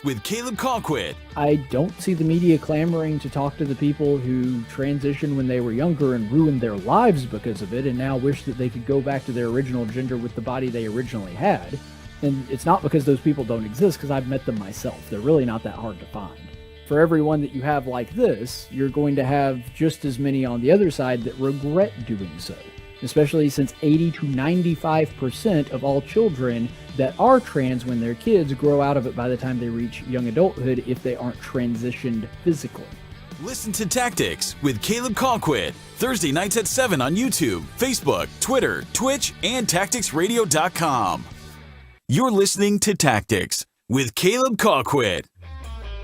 with Caleb Colquitt. I don't see the media clamoring to talk to the people who transitioned when they were younger and ruined their lives because of it and now wish that they could go back to their original gender with the body they originally had. And it's not because those people don't exist, because I've met them myself. They're really not that hard to find. For everyone that you have like this, you're going to have just as many on the other side that regret doing so, especially since 80 to 95% of all children that are trans when they're kids grow out of it by the time they reach young adulthood if they aren't transitioned physically. Listen to Tactics with Caleb Colquitt, Thursday nights at 7 on YouTube, Facebook, Twitter, Twitch, and TacticsRadio.com. You're listening to Tactics with Caleb Colquitt.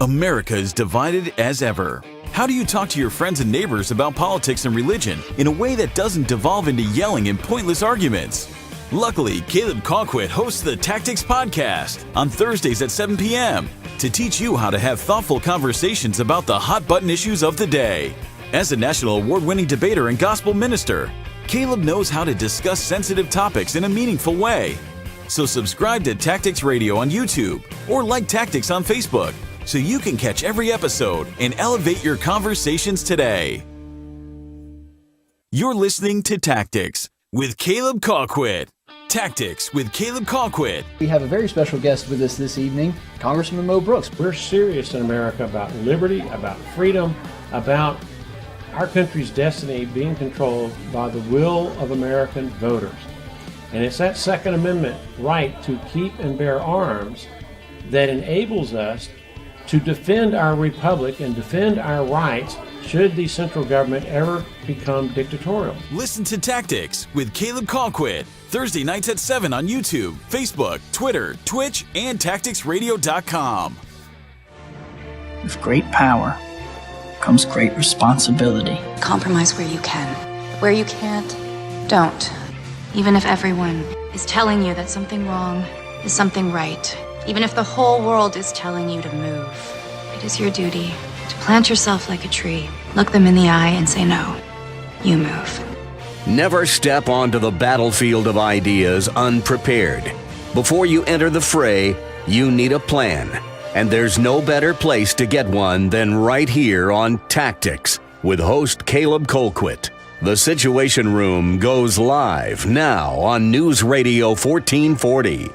America is divided as ever. How do you talk to your friends and neighbors about politics and religion in a way that doesn't devolve into yelling and pointless arguments? Luckily, Caleb Colquitt hosts the Tactics Podcast on Thursdays at 7 p.m. to teach you how to have thoughtful conversations about the hot-button issues of the day. As a national award-winning debater and gospel minister, Caleb knows how to discuss sensitive topics in a meaningful way. So subscribe to Tactics Radio on YouTube or like Tactics on Facebook, so you can catch every episode and elevate your conversations today. You're listening to Tactics with Caleb Colquitt. Tactics with Caleb Colquitt. We have a very special guest with us this evening, Congressman Mo Brooks. We're serious in America about liberty, about freedom, about our country's destiny being controlled by the will of American voters. And it's that Second Amendment right to keep and bear arms that enables us to defend our republic and defend our rights should the central government ever become dictatorial. Listen to Tactics with Caleb Colquitt, Thursday nights at 7 on YouTube, Facebook, Twitter, Twitch, and TacticsRadio.com. With great power comes great responsibility. Compromise where you can. Where you can't, don't. Even if everyone is telling you that something wrong is something right. Even if the whole world is telling you to move. It is your duty to plant yourself like a tree, look them in the eye and say no. You move. Never step onto the battlefield of ideas unprepared. Before you enter the fray, you need a plan. And there's no better place to get one than right here on Tactics with host Caleb Colquitt. The Situation Room goes live now on News Radio 1440.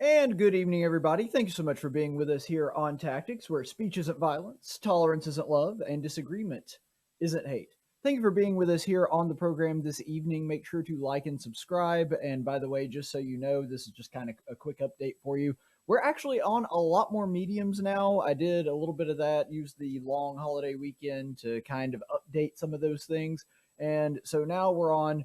And good evening, everybody. Thank you so much for being with us here on Tactics, where speech isn't violence, tolerance isn't love, and disagreement isn't hate. Thank you for being with us here on the program this evening. Make sure to like and subscribe. And by the way, just so you know, this is just kind of a quick update for you. We're actually on a lot more mediums now. I did a little bit of that, used the long holiday weekend to kind of update some of those things. And so now we're on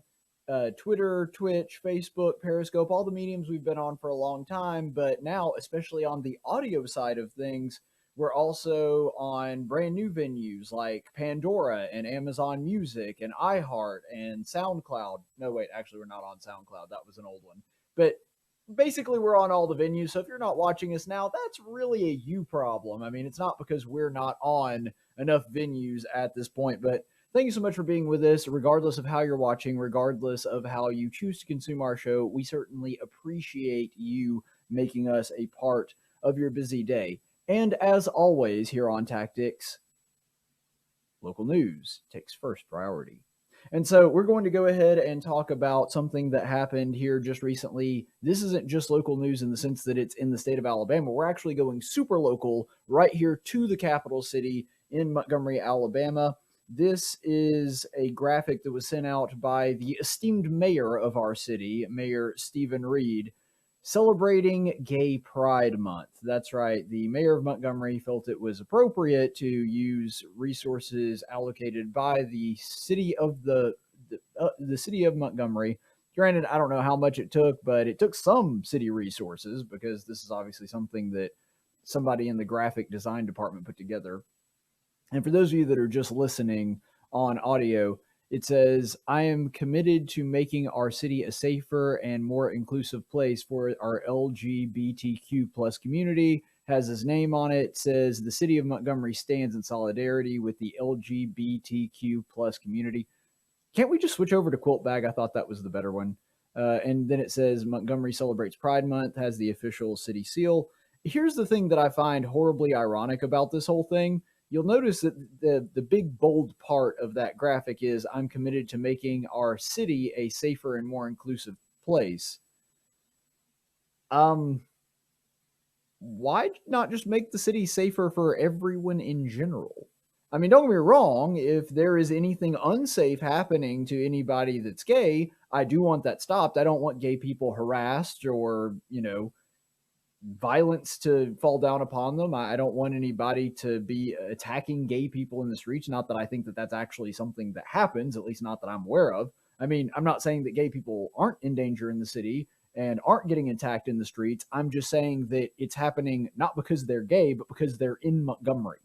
Twitter, Twitch, Facebook, Periscope, all the mediums we've been on for a long time. But now, especially on the audio side of things, we're also on brand new venues like Pandora and Amazon Music and iHeart and SoundCloud. No, wait, actually, we're not on SoundCloud. That was an old one. But basically, we're on all the venues. So if you're not watching us now, that's really a you problem. I mean, it's not because we're not on enough venues at this point, but thank you so much for being with us, regardless of how you're watching, regardless of how you choose to consume our show. We certainly appreciate you making us a part of your busy day. And as always, here on Tactics, local news takes first priority. And so we're going to go ahead and talk about something that happened here just recently. This isn't just local news in the sense that it's in the state of Alabama. We're actually going super local right here to the capital city in Montgomery, Alabama. This is a graphic that was sent out by the esteemed mayor of our city, Mayor Steven Reed, celebrating Gay Pride Month. That's right. The mayor of Montgomery felt it was appropriate to use resources allocated by the city of the city of Montgomery. Granted, I don't know how much it took, but it took some city resources because this is obviously something that somebody in the graphic design department put together. And for those of you that are just listening on audio, it says, "I am committed to making our city a safer and more inclusive place for our LGBTQ plus community." Has his name on it. It says, "The city of Montgomery stands in solidarity with the LGBTQ plus community." Can't we just switch over to Quilt Bag? I thought that was the better one. And then it says Montgomery celebrates Pride Month, has the official city seal. Here's the thing that I find horribly ironic about this whole thing. You'll notice that the big bold part of that graphic is I'm committed to making our city a safer and more inclusive place. Why not just make the city safer for everyone in general? I mean, don't get me wrong, if there is anything unsafe happening to anybody that's gay, I do want that stopped. I don't want gay people harassed or, violence to fall down upon them. I don't want anybody to be attacking gay people in the streets. Not that I think that that's actually something that happens, at least not that I'm aware of. I mean, I'm not saying that gay people aren't in danger in the city and aren't getting attacked in the streets. I'm just saying that it's happening not because they're gay, but because they're in Montgomery.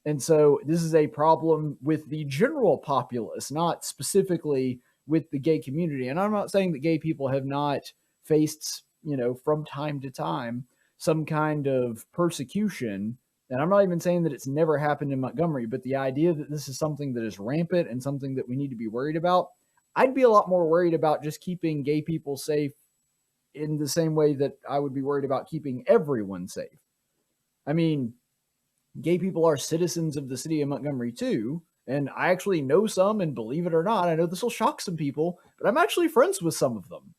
And so this is a problem with the general populace, not specifically with the gay community. And I'm not saying that gay people have not faced, from time to time, some kind of persecution. And I'm not even saying that it's never happened in Montgomery, but the idea that this is something that is rampant and something that we need to be worried about, I'd be a lot more worried about just keeping gay people safe in the same way that I would be worried about keeping everyone safe. I mean, gay people are citizens of the city of Montgomery too. And I actually know some, and believe it or not, I know this will shock some people, but I'm actually friends with some of them.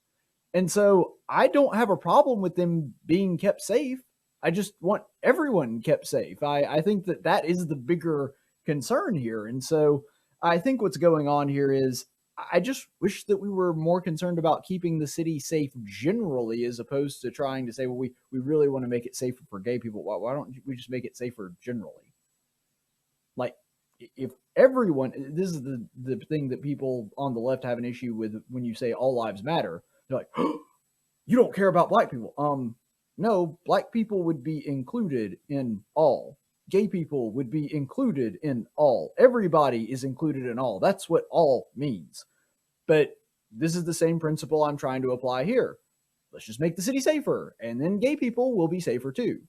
And so I don't have a problem with them being kept safe. I just want everyone kept safe. I think that that is the bigger concern here. And so I think what's going on here is I just wish that we were more concerned about keeping the city safe generally, as opposed to trying to say, well, we really want to make it safer for gay people. Why don't we just make it safer generally? Like, if everyone, this is the thing that people on the left have an issue with when you say all lives matter. They're like, oh, you don't care about black people. No, black people would be included in all. Gay people would be included in all. Everybody is included in all. That's what all means. But this is the same principle I'm trying to apply here. Let's just make the city safer, and then gay people will be safer too.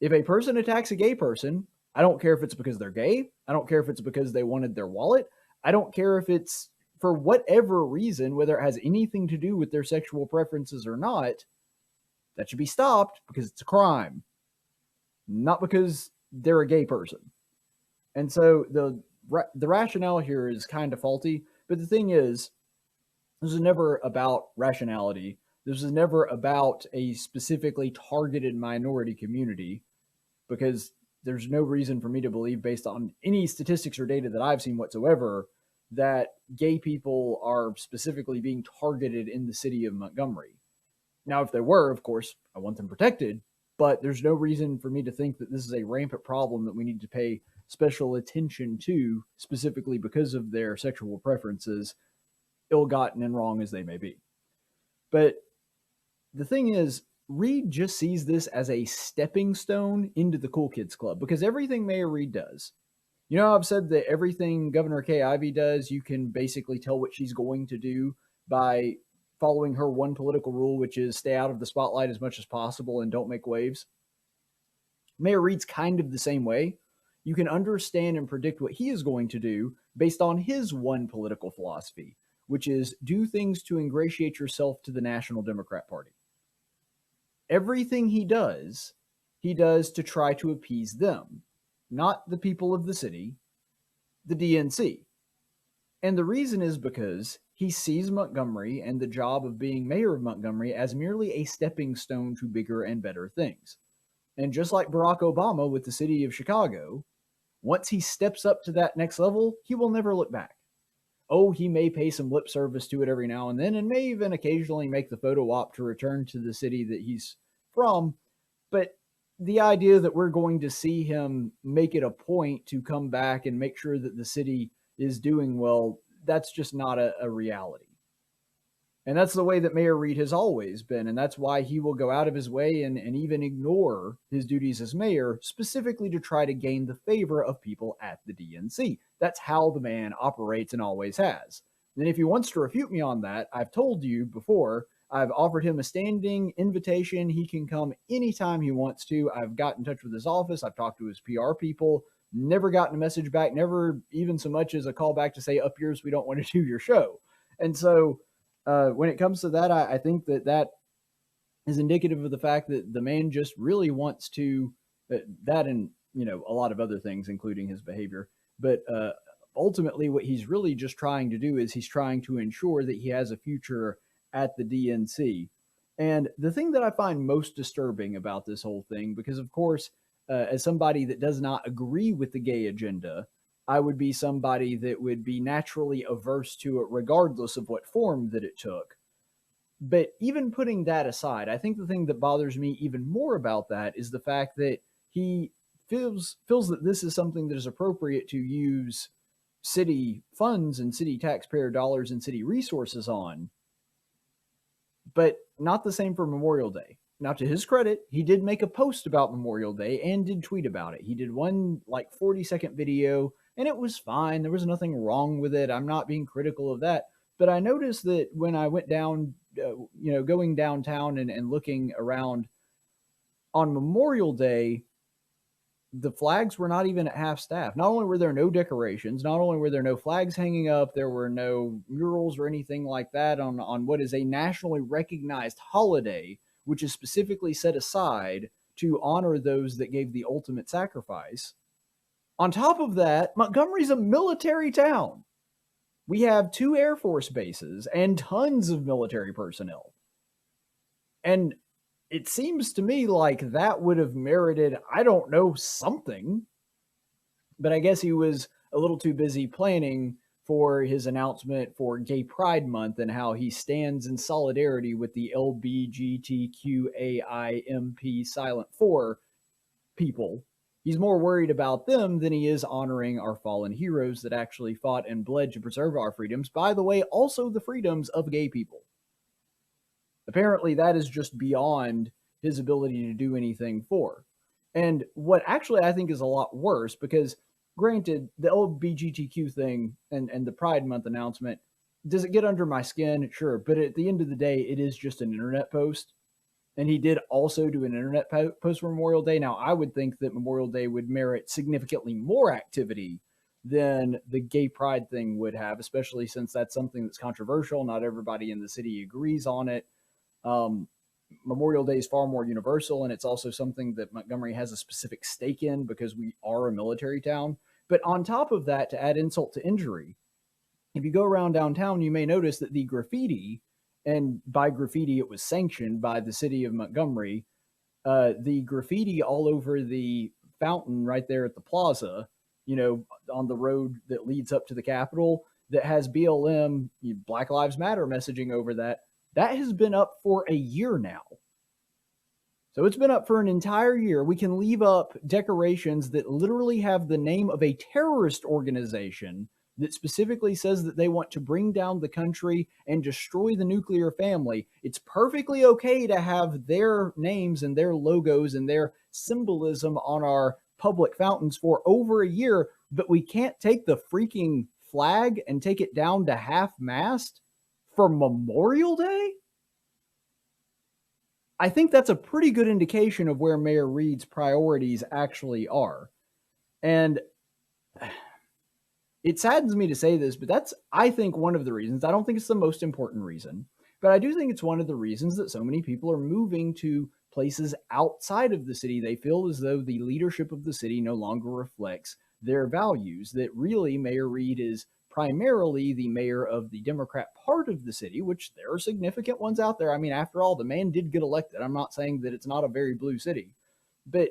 If a person attacks a gay person, I don't care if it's because they're gay. I don't care if it's because they wanted their wallet. I don't care if it's for whatever reason, whether it has anything to do with their sexual preferences or not. That should be stopped because it's a crime, not because they're a gay person. And so the rationale here is kind of faulty. But the thing is, this is never about rationality. This is never about a specifically targeted minority community, because there's no reason for me to believe, based on any statistics or data that I've seen whatsoever, that gay people are specifically being targeted in the city of Montgomery. Now, if they were, of course, I want them protected, but there's no reason for me to think that this is a rampant problem that we need to pay special attention to, specifically because of their sexual preferences, ill-gotten and wrong as they may be. But the thing is, Reed just sees this as a stepping stone into the Cool Kids Club, because everything Mayor Reed does, I've said that everything Governor Kay Ivey does, you can basically tell what she's going to do by following her one political rule, which is stay out of the spotlight as much as possible and don't make waves. Mayor Reed's kind of the same way. You can understand and predict what he is going to do based on his one political philosophy, which is do things to ingratiate yourself to the National Democrat Party. Everything he does to try to appease them, not the people of the city, the DNC. And the reason is because he sees Montgomery and the job of being mayor of Montgomery as merely a stepping stone to bigger and better things. And just like Barack Obama with the city of Chicago, once he steps up to that next level, he will never look back. Oh, he may pay some lip service to it every now and then, and may even occasionally make the photo op to return to the city that he's from. But the idea that we're going to see him make it a point to come back and make sure that the city is doing well, that's just not a reality. And that's the way that Mayor Reed has always been. And that's why he will go out of his way and even ignore his duties as mayor, specifically to try to gain the favor of people at the DNC. That's how the man operates and always has. And if he wants to refute me on that, I've told you before, I've offered him a standing invitation. He can come anytime he wants to. I've got in touch with his office. I've talked to his PR people. Never gotten a message back. Never even so much as a call back to say, up yours, we don't want to do your show. And so when it comes to that, I think that is indicative of the fact that the man just really wants to, that and, a lot of other things, including his behavior. But ultimately, what he's really just trying to do is he's trying to ensure that he has a future at the DNC. And the thing that I find most disturbing about this whole thing, because of course, as somebody that does not agree with the gay agenda, I would be somebody that would be naturally averse to it, regardless of what form that it took. But even putting that aside, I think the thing that bothers me even more about that is the fact that he feels that this is something that is appropriate to use city funds and city taxpayer dollars and city resources on, but not the same for Memorial Day. Now, to his credit, he did make a post about Memorial Day and did tweet about it. He did one 40-second video, and it was fine. There was nothing wrong with it. I'm not being critical of that. But I noticed that when I went down, going downtown and looking around on Memorial Day, the flags were not even at half staff. Not only were there no decorations, not only were there no flags hanging up, there were no murals or anything like that on what is a nationally recognized holiday, which is specifically set aside to honor those that gave the ultimate sacrifice. On top of that, Montgomery's a military town. We have 2 Air Force bases and tons of military personnel. And it seems to me like that would have merited, I don't know, something. But I guess he was a little too busy planning for his announcement for Gay Pride Month and how he stands in solidarity with the LBGTQAIMP Silent 4 people. He's more worried about them than he is honoring our fallen heroes that actually fought and bled to preserve our freedoms. By the way, also the freedoms of gay people. Apparently, that is just beyond his ability to do anything for. And what actually I think is a lot worse, because granted, the LGBTQ thing and the Pride Month announcement, does it get under my skin? Sure. But at the end of the day, it is just an internet post. And he did also do an internet post for Memorial Day. Now, I would think that Memorial Day would merit significantly more activity than the gay pride thing would have, especially since that's something that's controversial. Not everybody in the city agrees on it. Memorial Day is far more universal, and it's also something that Montgomery has a specific stake in because we are a military town. But on top of that, to add insult to injury, if you go around downtown, you may notice that the graffiti, and by graffiti, it was sanctioned by the city of Montgomery. The graffiti all over the fountain right there at the plaza, on the road that leads up to the Capitol, that has BLM, Black Lives Matter messaging over that has been up for a year now. So it's been up for an entire year. We can leave up decorations that literally have the name of a terrorist organization that specifically says that they want to bring down the country and destroy the nuclear family. It's perfectly okay to have their names and their logos and their symbolism on our public fountains for over a year, but we can't take the freaking flag and take it down to half-mast for Memorial Day? I think that's a pretty good indication of where Mayor Reed's priorities actually are. And it saddens me to say this, but that's, I think, one of the reasons. I don't think it's the most important reason, but I do think it's one of the reasons that so many people are moving to places outside of the city. They feel as though the leadership of the city no longer reflects their values, that really Mayor Reed is primarily the mayor of the Democrat part of the city, which there are significant ones out there. I mean, after all, the man did get elected. I'm not saying that it's not a very blue city, but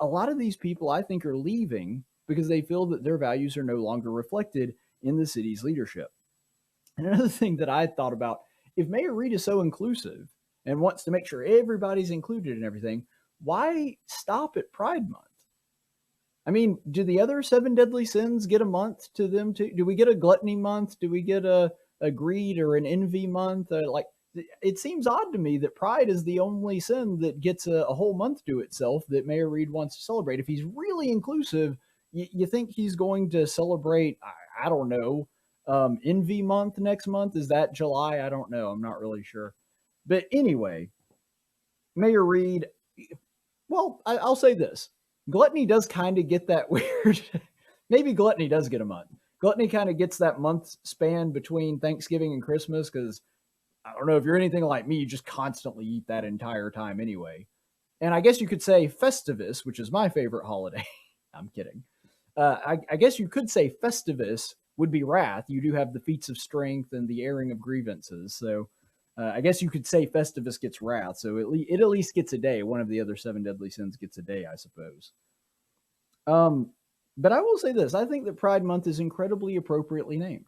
a lot of these people, I think, are leaving because they feel that their values are no longer reflected in the city's leadership. And another thing that I thought about, if Mayor Reed is so inclusive and wants to make sure everybody's included in everything, why stop at Pride Month? I mean, do the other 7 deadly sins get a month to them too? Do we get a gluttony month? Do we get a greed or an envy month? It seems odd to me that pride is the only sin that gets a whole month to itself that Mayor Reed wants to celebrate. If he's really inclusive, you think he's going to celebrate, I don't know, envy month next month? Is that July? I don't know. I'm not really sure. But anyway, Mayor Reed, well, I'll say this. Gluttony does kind of get that weird. Maybe gluttony does get a month. Gluttony kind of gets that month span between Thanksgiving and Christmas because I don't know if you're anything like me, you just constantly eat that entire time anyway. And I guess you could say Festivus, which is my favorite holiday. I'm kidding. I guess you could say Festivus would be wrath. You do have the feats of strength and the airing of grievances. So I guess you could say Festivus gets wrath. So it at least gets a day. One of the other 7 deadly sins gets a day, I suppose. But I will say this. I think that Pride Month is incredibly appropriately named.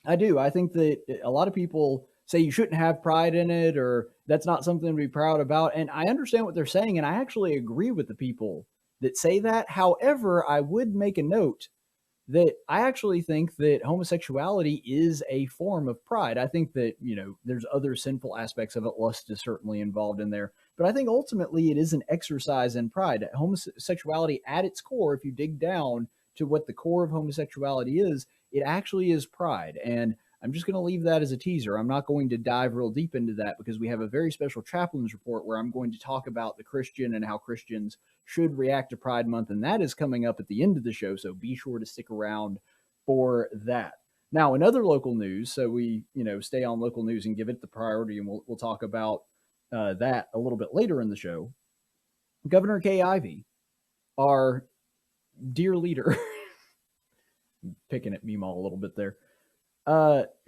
I do. I think that a lot of people say you shouldn't have pride in it or that's not something to be proud about. And I understand what they're saying. And I actually agree with the people that say that. However, I would make a note that I actually think that homosexuality is a form of pride. I think that, there's other sinful aspects of it. Lust is certainly involved in there. But I think ultimately it is an exercise in pride. Homosexuality at its core, if you dig down to what the core of homosexuality is, it actually is pride. And I'm just going to leave that as a teaser. I'm not going to dive real deep into that because we have a very special Chaplain's report where I'm going to talk about the Christian and how Christians should react to Pride Month. And that is coming up at the end of the show. So be sure to stick around for that. Now, in other local news, so we, stay on local news and give it the priority, and we'll talk about that a little bit later in the show. Governor Kay Ivey, our dear leader, picking at Meemaw a little bit there.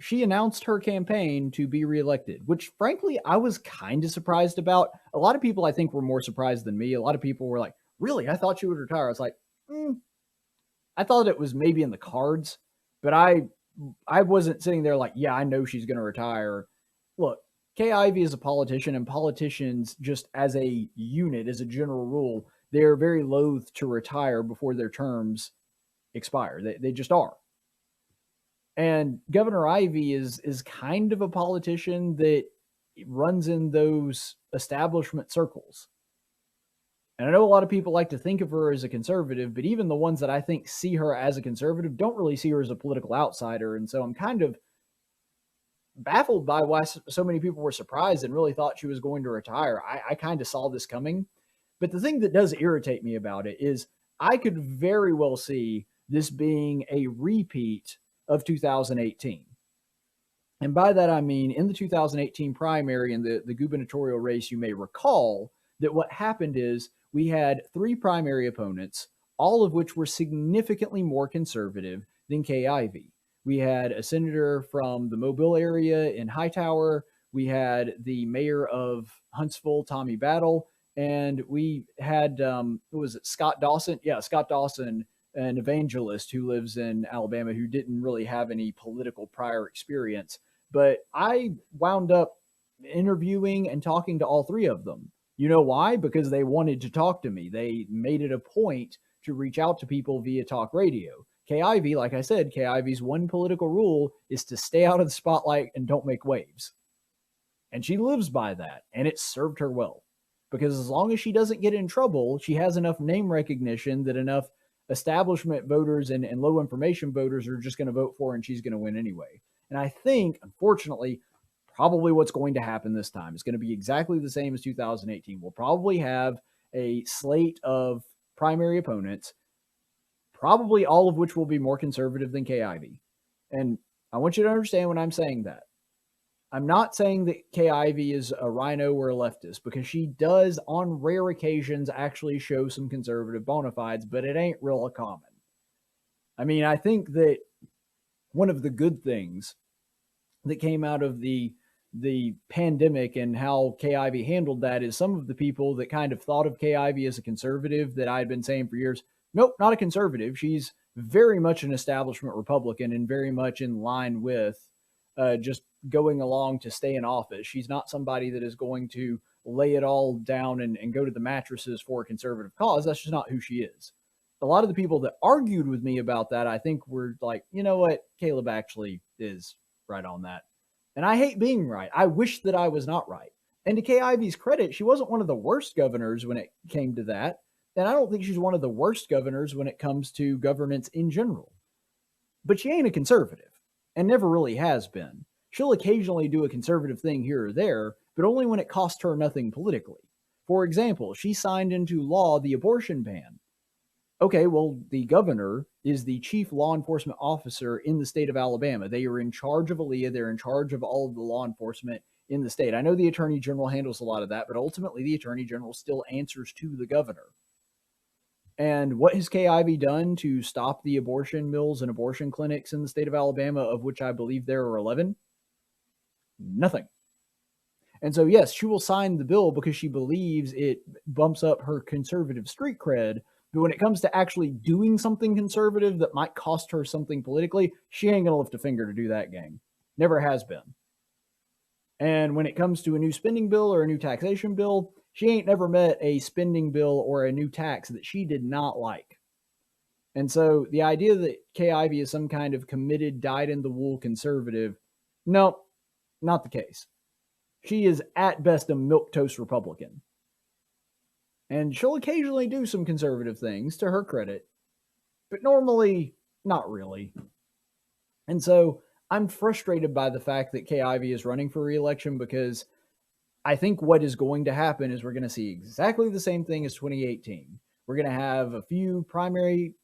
She announced her campaign to be reelected, which frankly, I was kind of surprised about. A lot of people, I think, were more surprised than me. A lot of people were like, really? I thought she would retire. I was like, I thought it was maybe in the cards, but I wasn't sitting there like, yeah, I know she's going to retire. Look, Kay Ivey is a politician, and politicians, just as a unit, as a general rule, they're very loath to retire before their terms expire. They just are. And Governor Ivey is kind of a politician that runs in those establishment circles. And I know a lot of people like to think of her as a conservative, but even the ones that I think see her as a conservative don't really see her as a political outsider. And so I'm kind of baffled by why so many people were surprised and really thought she was going to retire. I kind of saw this coming. But the thing that does irritate me about it is I could very well see this being a repeat of 2018. And by that, I mean, in the 2018 primary and the gubernatorial race, you may recall that what happened is we had 3 primary opponents, all of which were significantly more conservative than Kay Ivey. We had a senator from the Mobile area in Hightower. We had the mayor of Huntsville, Tommy Battle. And we had, Scott Dawson? Yeah, Scott Dawson, an evangelist who lives in Alabama who didn't really have any political prior experience. But I wound up interviewing and talking to all 3 of them. You know why? Because they wanted to talk to me. They made it a point to reach out to people via talk radio. Kay Ivey, like I said, Kay Ivey's one political rule is to stay out of the spotlight and don't make waves. And she lives by that, and it served her well. Because as long as she doesn't get in trouble, she has enough name recognition that enough establishment voters and low information voters are just going to vote for her, and she's going to win anyway. And I think, unfortunately, probably what's going to happen this time is going to be exactly the same as 2018. We'll probably have a slate of primary opponents, probably all of which will be more conservative than Kay Ivey. And I want you to understand when I'm saying that. I'm not saying that Kay Ivey is a rhino or a leftist, because she does on rare occasions actually show some conservative bona fides, but it ain't real common. I mean, I think that one of the good things that came out of the pandemic and how Kay Ivey handled that is some of the people that kind of thought of Kay Ivey as a conservative that I had been saying for years, nope, not a conservative. She's very much an establishment Republican and very much in line with just going along to stay in office. She's not somebody that is going to lay it all down and go to the mattresses for a conservative cause. That's just not who she is. A lot of the people that argued with me about that, I think were like, you know what? Caleb actually is right on that. And I hate being right. I wish that I was not right. And to Kay Ivey's credit, she wasn't one of the worst governors when it came to that. And I don't think she's one of the worst governors when it comes to governance in general. But she ain't a conservative and never really has been. She'll occasionally do a conservative thing here or there, but only when it costs her nothing politically. For example, she signed into law the abortion ban. Okay, well, the governor is the chief law enforcement officer in the state of Alabama. They are in charge of Aaliyah. They're in charge of all of the law enforcement in the state. I know the attorney general handles a lot of that, but ultimately the attorney general still answers to the governor. And what has Kay Ivey done to stop the abortion mills and abortion clinics in the state of Alabama, of which I believe there are 11? Nothing. And so, yes, she will sign the bill because she believes it bumps up her conservative street cred. But when it comes to actually doing something conservative that might cost her something politically, she ain't going to lift a finger to do that, gang. Never has been. And when it comes to a new spending bill or a new taxation bill, she ain't never met a spending bill or a new tax that she did not like. And so the idea that Kay Ivey is some kind of committed, dyed-in-the-wool conservative, no, not the case. She is at best a milquetoast Republican. And she'll occasionally do some conservative things, to her credit, but normally not really. And so I'm frustrated by the fact that Kay Ivey is running for re-election, because I think what is going to happen is we're going to see exactly the same thing as 2018. We're going to have a few primary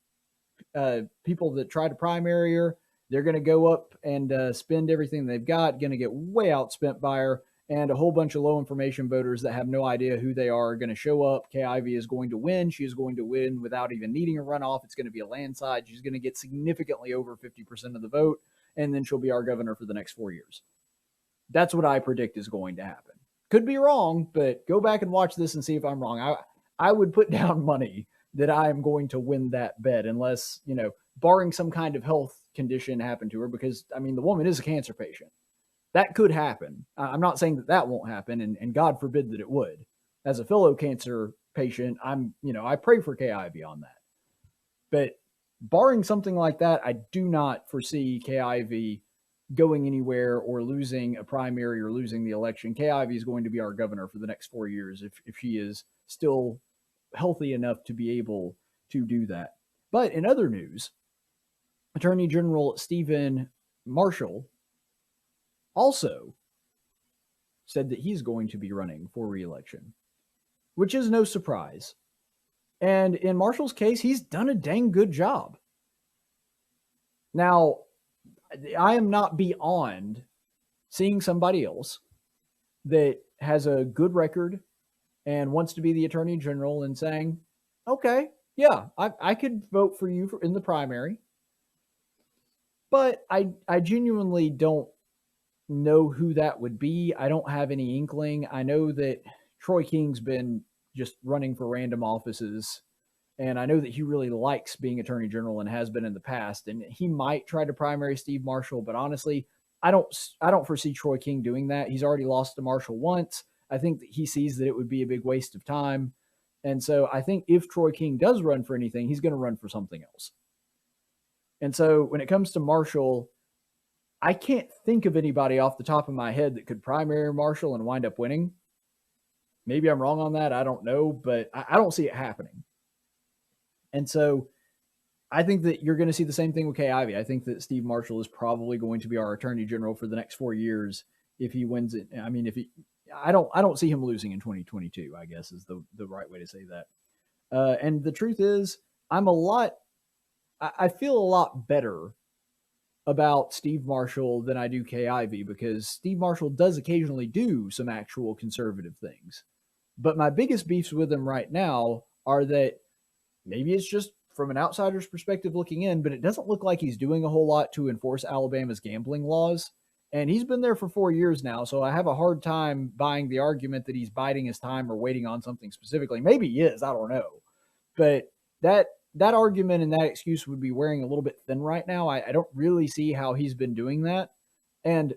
people that try to primary her. They're going to go up and spend everything they've got, going to get way outspent by her, and a whole bunch of low information voters that have no idea who they are going to show up. Kay Ivey is going to win. She is going to win without even needing a runoff. It's going to be a landslide. She's going to get significantly over 50% of the vote, and then she'll be our governor for the next 4 years. That's what I predict is going to happen. Could be wrong, but go back and watch this and see if I'm wrong. I would put down money that I am going to win that bet, unless, barring some kind of health condition happen to her, because, the woman is a cancer patient. That could happen. I'm not saying that won't happen, and God forbid that it would. As a fellow cancer patient, I pray for Kay Ivey on that. But barring something like that, I do not foresee Kay Ivey going anywhere or losing a primary or losing the election. Kay Ivey is going to be our governor for the next 4 years if she is still healthy enough to be able to do that. But in other news, Attorney General Stephen Marshall also said that he's going to be running for re-election, which is no surprise. And in Marshall's case, he's done a dang good job. Now, I am not beyond seeing somebody else that has a good record and wants to be the attorney general and saying, okay, yeah, I could vote for you in the primary. But I genuinely don't know who that would be. I don't have any inkling. I know that Troy King's been just running for random offices, and I know that he really likes being attorney general and has been in the past, and he might try to primary Steve Marshall, but honestly, I don't foresee Troy King doing that. He's already lost to Marshall once. I think that he sees that it would be a big waste of time. And so I think if Troy King does run for anything, he's going to run for something else. And so when it comes to Marshall, I can't think of anybody off the top of my head that could primary Marshall and wind up winning. Maybe I'm wrong on that. I don't know, but I don't see it happening. And so I think that you're going to see the same thing with Kay Ivey. I think that Steve Marshall is probably going to be our attorney general for the next 4 years if he wins it. I don't see him losing in 2022, I guess is the right way to say that. And the truth is, I feel a lot better about Steve Marshall than I do Kay Ivey, because Steve Marshall does occasionally do some actual conservative things. But my biggest beefs with him right now are that maybe it's just from an outsider's perspective looking in, but it doesn't look like he's doing a whole lot to enforce Alabama's gambling laws. And he's been there for 4 years now, so I have a hard time buying the argument that he's biding his time or waiting on something specifically. Maybe he is, I don't know. But that argument and that excuse would be wearing a little bit thin right now. I don't really see how he's been doing that. And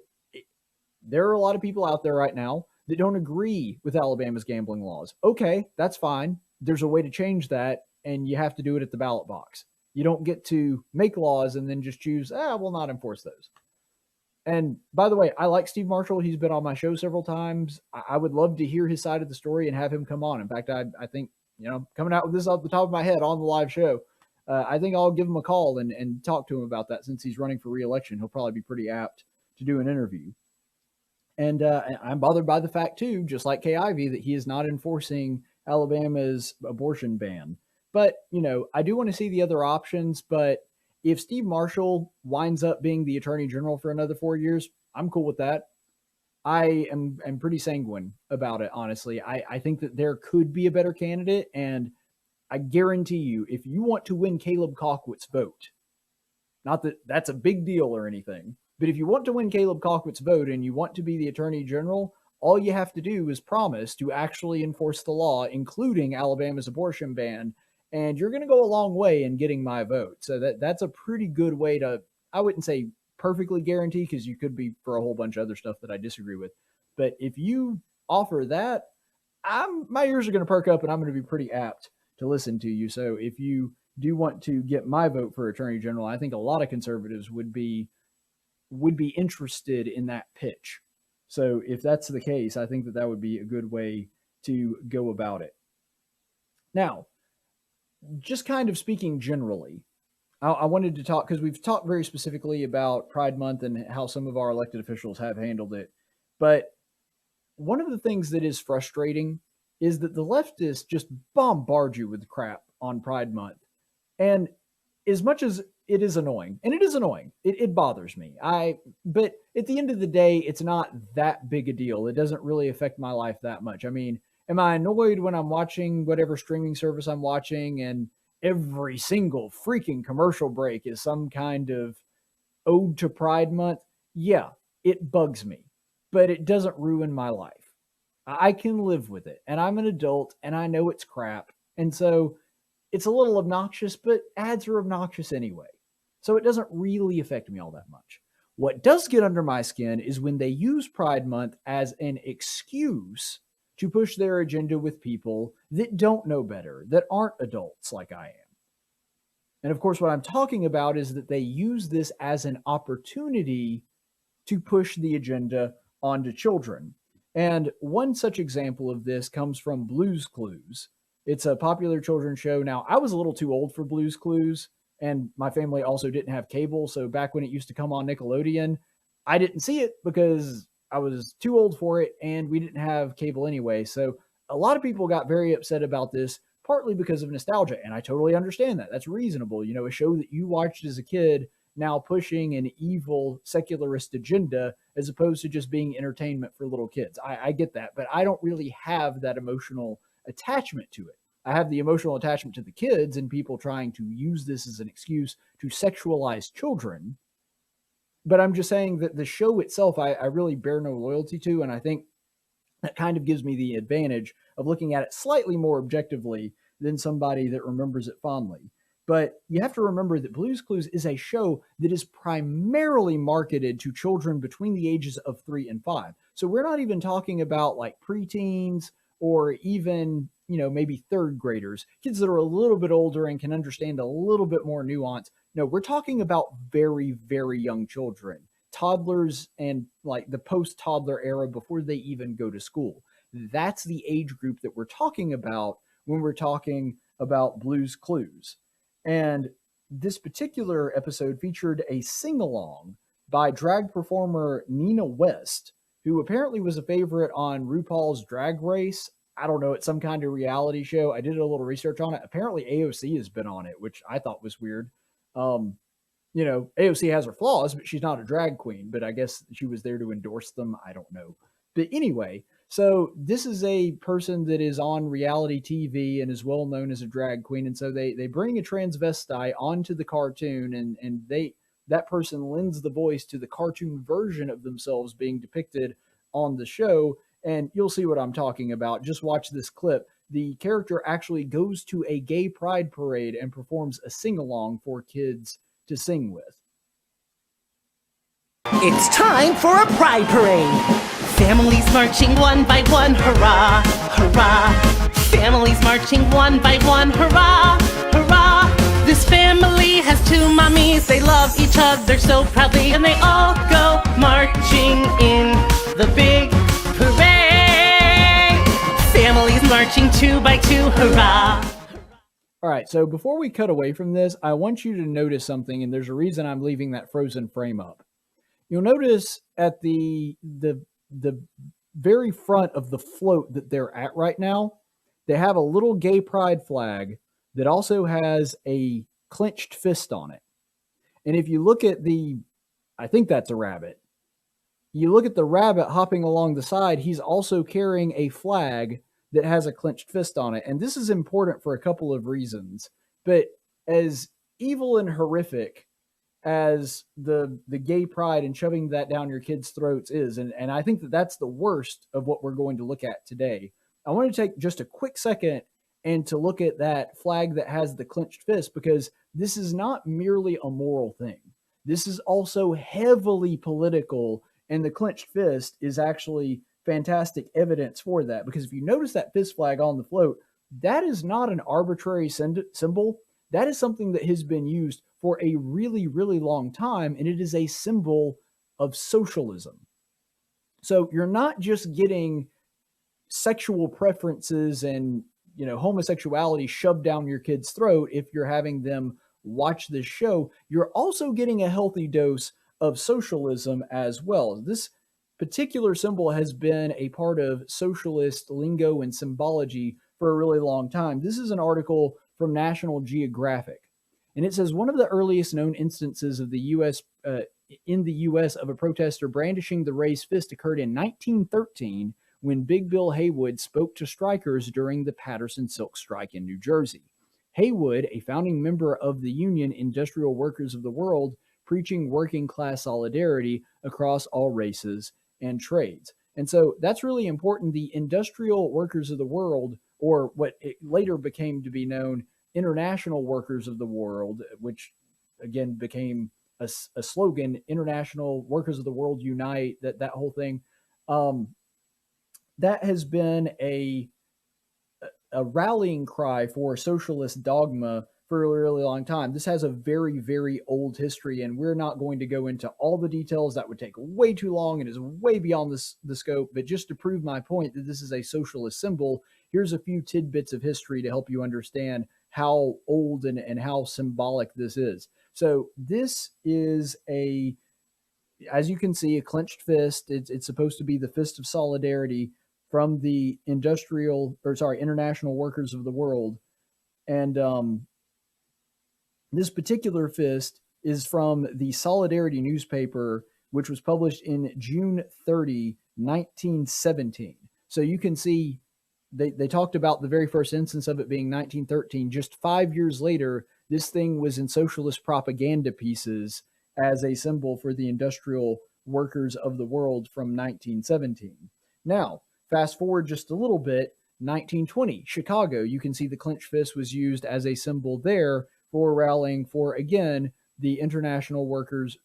there are a lot of people out there right now that don't agree with Alabama's gambling laws. Okay, that's fine. There's a way to change that, and you have to do it at the ballot box. You don't get to make laws and then just choose, we'll not enforce those. And by the way, I like Steve Marshall. He's been on my show several times. I would love to hear his side of the story and have him come on. In fact, I think, coming out with this off the top of my head on the live show, I think I'll give him a call and talk to him about that. Since he's running for re-election, he'll probably be pretty apt to do an interview. And I'm bothered by the fact, too, just like Kay Ivey, that he is not enforcing Alabama's abortion ban. But, I do want to see the other options. But if Steve Marshall winds up being the attorney general for another 4 years, I'm cool with that. I am pretty sanguine about it, honestly. I think that there could be a better candidate. And I guarantee you, if you want to win Caleb Colquitt's vote, not that that's a big deal or anything, but if you want to win Caleb Colquitt's vote and you want to be the attorney general, all you have to do is promise to actually enforce the law, including Alabama's abortion ban, and you're going to go a long way in getting my vote. So that's a pretty good way to, I wouldn't say perfectly guarantee, because you could be for a whole bunch of other stuff that I disagree with. But if you offer that, my ears are going to perk up and I'm going to be pretty apt to listen to you. So if you do want to get my vote for attorney general, I think a lot of conservatives would be interested in that pitch. So if that's the case, I think that would be a good way to go about it. Now, just kind of speaking generally, I wanted to talk, because we've talked very specifically about Pride Month and how some of our elected officials have handled it. But one of the things that is frustrating is that the leftists just bombard you with crap on Pride Month. And as much as it is annoying, and it is annoying, it bothers me. But at the end of the day, it's not that big a deal. It doesn't really affect my life that much. I mean, am I annoyed when I'm watching whatever streaming service I'm watching and every single freaking commercial break is some kind of ode to Pride Month? Yeah, it bugs me, but it doesn't ruin my life. I can live with it, and I'm an adult, and I know it's crap. And so it's a little obnoxious, but ads are obnoxious anyway. So it doesn't really affect me all that much. What does get under my skin is when they use Pride Month as an excuse to push their agenda with people that don't know better, that aren't adults like I am. And of course, what I'm talking about is that they use this as an opportunity to push the agenda onto children. And one such example of this comes from Blue's Clues. It's a popular children's show. Now, I was a little too old for Blue's Clues, and my family also didn't have cable. So back when it used to come on Nickelodeon, I didn't see it because I was too old for it, and we didn't have cable anyway. So a lot of people got very upset about this, partly because of nostalgia, and I totally understand that. That's reasonable. A show that you watched as a kid now pushing an evil secularist agenda as opposed to just being entertainment for little kids. I get that, but I don't really have that emotional attachment to it. I have the emotional attachment to the kids and people trying to use this as an excuse to sexualize children. But I'm just saying that the show itself, I really bear no loyalty to. And I think that kind of gives me the advantage of looking at it slightly more objectively than somebody that remembers it fondly. But you have to remember that Blue's Clues is a show that is primarily marketed to children between the ages of 3 and 5. So we're not even talking about like preteens or even, maybe third graders, kids that are a little bit older and can understand a little bit more nuance. No, we're talking about very, very young children, toddlers, and like the post-toddler era before they even go to school. That's the age group that we're talking about when we're talking about Blue's Clues. And this particular episode featured a sing-along by drag performer Nina West, who apparently was a favorite on RuPaul's Drag Race. I don't know, it's some kind of reality show. I did a little research on it. Apparently AOC has been on it, which I thought was weird. AOC has her flaws, but she's not a drag queen, but I guess she was there to endorse them. I don't know. But anyway, so this is a person that is on reality TV and is well known as a drag queen. And so they bring a transvestite onto the cartoon, and that person lends the voice to the cartoon version of themselves being depicted on the show. And you'll see what I'm talking about. Just watch this clip. The character actually goes to a gay pride parade and performs a sing-along for kids to sing with. It's time for a pride parade. Families marching one by one, hurrah, hurrah. Families marching one by one, hurrah, hurrah. This family has 2 mommies. They love each other so proudly, and they all go marching in the big parade. Families marching 2 by 2, hurrah. All right, so before we cut away from this, I want you to notice something, and there's a reason I'm leaving that frozen frame up. You'll notice at the very front of the float that they're at right now, they have a little gay pride flag that also has a clenched fist on it. And if you look at I think that's a rabbit. You look at the rabbit hopping along the side, he's also carrying a flag that has a clenched fist on it. And this is important for a couple of reasons. But as evil and horrific as the gay pride and shoving that down your kids' throats is, and I think that that's the worst of what we're going to look at today. I want to take just a quick second and to look at that flag that has the clenched fist, because this is not merely a moral thing. This is also heavily political, and the clenched fist is actually fantastic evidence for that. Because if you notice that fist flag on the float, that is not an arbitrary symbol. That is something that has been used for a really, really long time, and it is a symbol of socialism. So you're not just getting sexual preferences and homosexuality shoved down your kid's throat if you're having them watch this show. You're also getting a healthy dose of socialism as well. This particular symbol has been a part of socialist lingo and symbology for a really long time. This is an article from National Geographic, and it says one of the earliest known instances of the U.S. In the U.S. of a protester brandishing the raised fist occurred in 1913 when Big Bill Haywood spoke to strikers during the Patterson Silk Strike in New Jersey. Haywood, a founding member of the Union Industrial Workers of the World, preaching working class solidarity across all races and trades. And so that's really important. The Industrial Workers of the World, or what it later became to be known, International Workers of the World, which again became a slogan, International Workers of the World Unite, that whole thing. That has been a rallying cry for socialist dogma for a really long time. This has a very, very old history, and we're not going to go into all the details. That would take way too long and is way beyond the scope. But just to prove my point that this is a socialist symbol, here's a few tidbits of history to help you understand how old and how symbolic this is. So this is as you can see, a clenched fist. It's supposed to be the fist of solidarity from the International Workers of the World. And this particular fist is from the Solidarity newspaper, which was published in June 30, 1917. So you can see they talked about the very first instance of it being 1913. Just 5 years later, this thing was in socialist propaganda pieces as a symbol for the Industrial Workers of the World from 1917. Now, fast forward just a little bit, 1920, Chicago. You can see the clenched fist was used as a symbol there for rallying for, again, the the Industrial Workers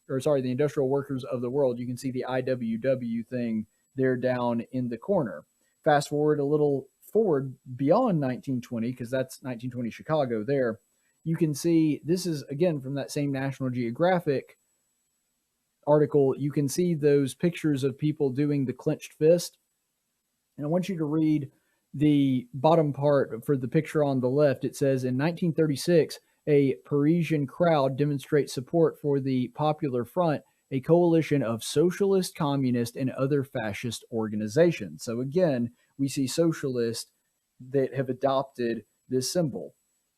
of the World. You can see the IWW thing there down in the corner. Fast forward a little forward beyond 1920, because that's 1920 Chicago there. You can see, this is again from that same National Geographic article. You can see those pictures of people doing the clenched fist. And I want you to read the bottom part for the picture on the left. It says, in 1936, a Parisian crowd demonstrates support for the Popular Front, a coalition of socialist, communist, and other fascist organizations. So again, we see socialists that have adopted this symbol.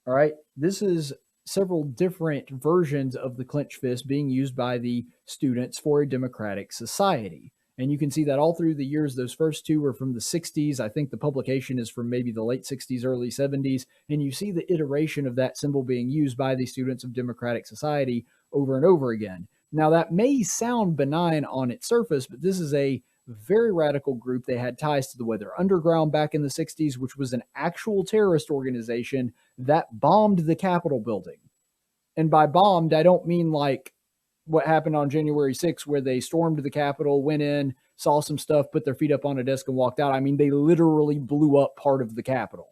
All right, this is several different versions of the clenched fist being used by the Students for a Democratic Society. And you can see that all through the years. Those first two were from the 60s. I think the publication is from maybe the late 60s, early 70s. And you see the iteration of that symbol being used by the Students of Democratic Society over and over again. Now, that may sound benign on its surface, but this is a very radical group. They had ties to the Weather Underground back in the 60s, which was an actual terrorist organization that bombed the Capitol building. And by bombed, I don't mean like what happened on January 6th, where they stormed the Capitol, went in, saw some stuff, put their feet up on a desk and walked out. I mean, they literally blew up part of the Capitol.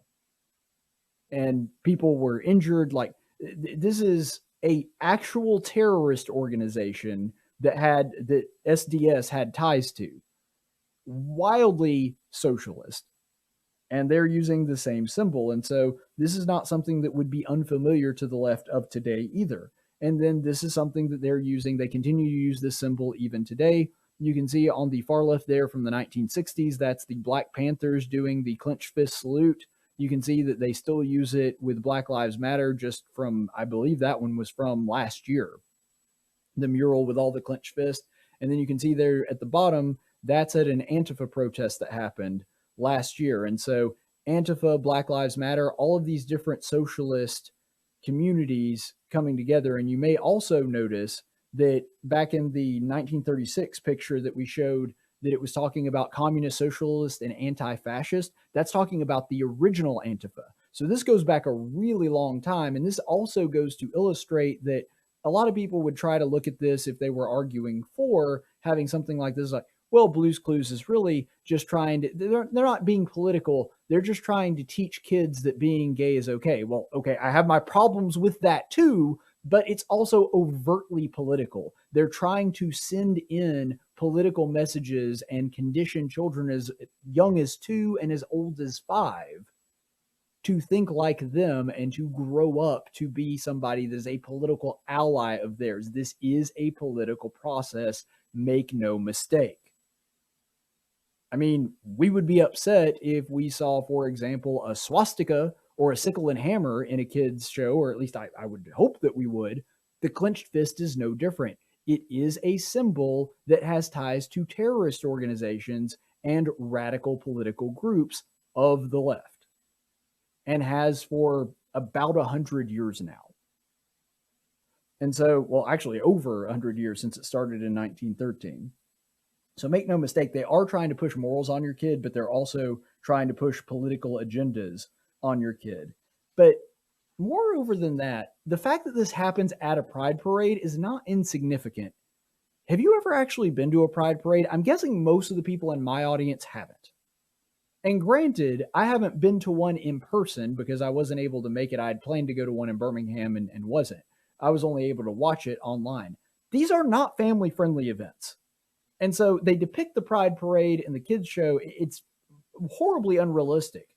And people were injured. Like, this is a actual terrorist organization that SDS had ties to. Wildly socialist. And they're using the same symbol. And so this is not something that would be unfamiliar to the left of today either. And then this is something that they're using. They continue to use this symbol even today. You can see on the far left there from the 1960s, that's the Black Panthers doing the clenched fist salute. You can see that they still use it with Black Lives Matter, just from, I believe that one was from last year, the mural with all the clenched fists. And then you can see there at the bottom, that's at an Antifa protest that happened last year. And so Antifa, Black Lives Matter, all of these different socialist communities coming together. And you may also notice that back in the 1936 picture that we showed, that it was talking about communist, socialist, and anti-fascist. That's talking about the original Antifa. So this goes back a really long time. And this also goes to illustrate that a lot of people would try to look at this if they were arguing for having something like this, like, well, Blue's Clues is really just trying to, they're not being political. They're just trying to teach kids that being gay is okay. Well, okay, I have my problems with that too, but it's also overtly political. They're trying to send in political messages and condition children as young as 2 and as old as 5 to think like them and to grow up to be somebody that is a political ally of theirs. This is a political process. Make no mistake. I mean, we would be upset if we saw, for example, a swastika or a sickle and hammer in a kid's show, or at least I would hope that we would. The clenched fist is no different. It is a symbol that has ties to terrorist organizations and radical political groups of the left, and has for about 100 years now. And so, well, actually over 100 years since it started in 1913. So make no mistake, they are trying to push morals on your kid, but they're also trying to push political agendas on your kid. But moreover than that, the fact that this happens at a pride parade is not insignificant. Have you ever actually been to a pride parade? I'm guessing most of the people in my audience haven't. And granted, I haven't been to one in person because I wasn't able to make it. I had planned to go to one in Birmingham and wasn't. I was only able to watch it online. These are not family-friendly events. And so they depict the pride parade in the kids' show. It's horribly unrealistic.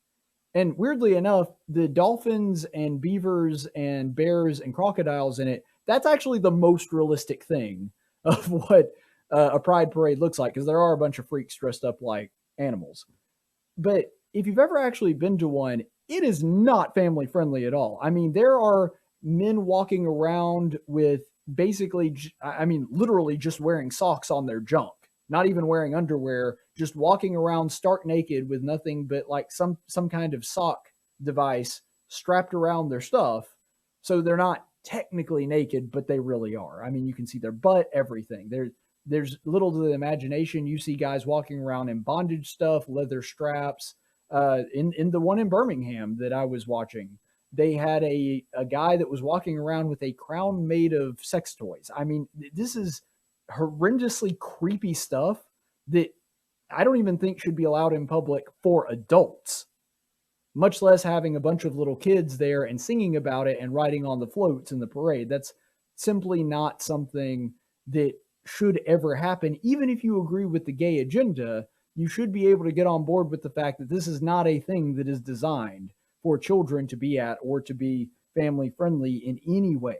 And weirdly enough, the dolphins and beavers and bears and crocodiles in it, that's actually the most realistic thing of what a pride parade looks like, because there are a bunch of freaks dressed up like animals. But if you've ever actually been to one, it is not family friendly at all. I mean, there are men walking around with basically, I mean, literally just wearing socks on their junk, not even wearing underwear, just walking around stark naked with nothing but like some kind of sock device strapped around their stuff. So they're not technically naked, but they really are. I mean, you can see their butt, everything. There's little to the imagination. You see guys walking around in bondage stuff, leather straps. In the one in Birmingham that I was watching, they had a guy that was walking around with a crown made of sex toys. I mean, this is horrendously creepy stuff that I don't even think should be allowed in public for adults, much less having a bunch of little kids there and singing about it and riding on the floats in the parade. That's simply not something that should ever happen. Even if you agree with the gay agenda, you should be able to get on board with the fact that this is not a thing that is designed for children to be at or to be family friendly in any way.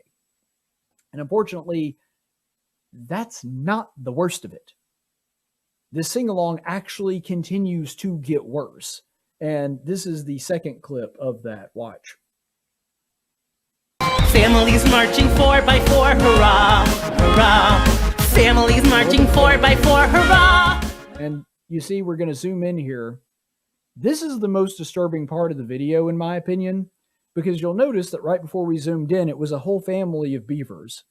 And unfortunately, that's not the worst of it. This sing-along actually continues to get worse. And this is the second clip of that. Watch. Families marching 4x4, hurrah, hurrah. Families marching 4x4, hurrah. And you see, we're going to zoom in here. This is the most disturbing part of the video, in my opinion, because you'll notice that right before we zoomed in, it was a whole family of beavers.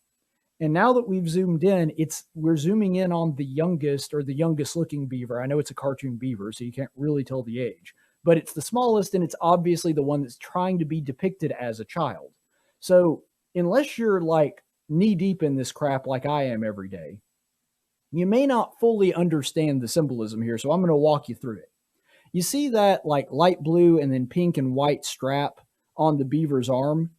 And now that we've zoomed in, we're zooming in on the youngest or the youngest looking beaver. I know it's a cartoon beaver, so you can't really tell the age, but it's the smallest, and it's obviously the one that's trying to be depicted as a child. So unless you're like knee deep in this crap like I am every day, you may not fully understand the symbolism here. So I'm going to walk you through it. You see that like light blue and then pink and white strap on the beaver's arm?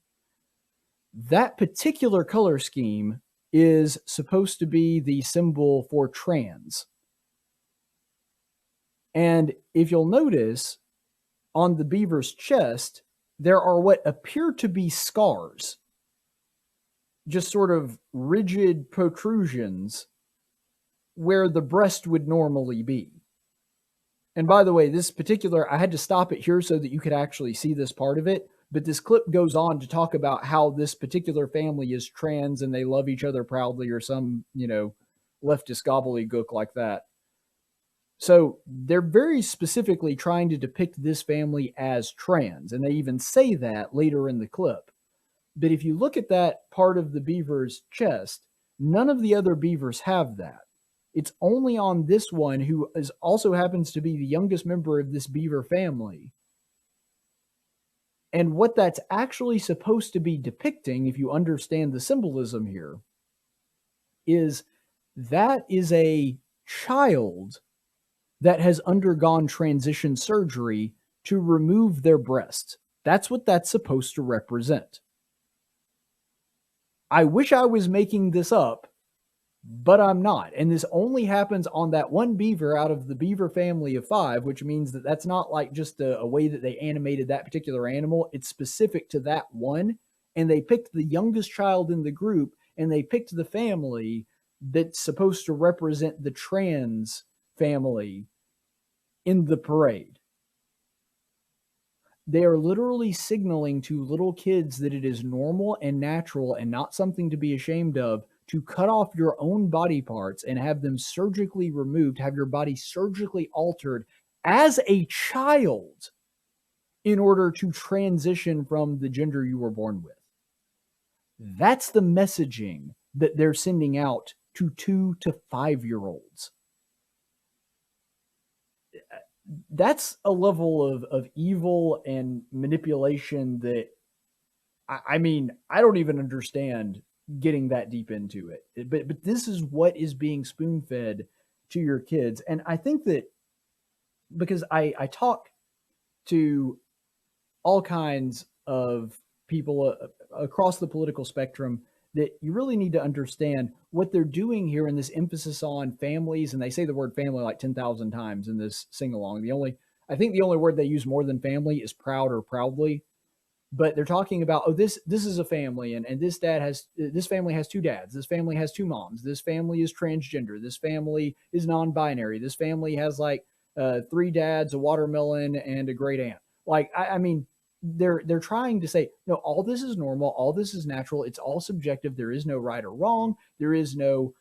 That particular color scheme is supposed to be the symbol for trans. And if you'll notice, on the beaver's chest, there are what appear to be scars, just sort of rigid protrusions where the breast would normally be. And by the way, this particular, I had to stop it here so that you could actually see this part of it. But this clip goes on to talk about how this particular family is trans and they love each other proudly, or some, leftist gobbledygook like that. So they're very specifically trying to depict this family as trans. And they even say that later in the clip. But if you look at that part of the beaver's chest, none of the other beavers have that. It's only on this one, who also happens to be the youngest member of this beaver family. And what that's actually supposed to be depicting, if you understand the symbolism here, is that is a child that has undergone transition surgery to remove their breast. That's what that's supposed to represent. I wish I was making this up, but I'm not. And this only happens on that one beaver out of the beaver family of 5, which means that that's not like just a way that they animated that particular animal. It's specific to that one. And they picked the youngest child in the group, and they picked the family that's supposed to represent the trans family in the parade. They are literally signaling to little kids that it is normal and natural and not something to be ashamed of to cut off your own body parts and have them surgically removed, have your body surgically altered as a child in order to transition from the gender you were born with. That's the messaging that they're sending out to 2 to 5-year-olds. That's a level of evil and manipulation that, I mean, I don't even understand getting that deep into it. But this is what is being spoon-fed to your kids. And I think that because I talk to all kinds of people across the political spectrum, that you really need to understand what they're doing here in this emphasis on families. And they say the word family like 10,000 times in this sing-along. I think the only word they use more than family is proud or proudly. But they're talking about, oh, this is a family, and this family has 2 dads. This family has 2 moms. This family is transgender. This family is non-binary. This family has like 3 dads, a watermelon, and a great aunt. Like, I mean, they're trying to say, no, all this is normal, all this is natural, it's all subjective, there is no right or wrong, there is no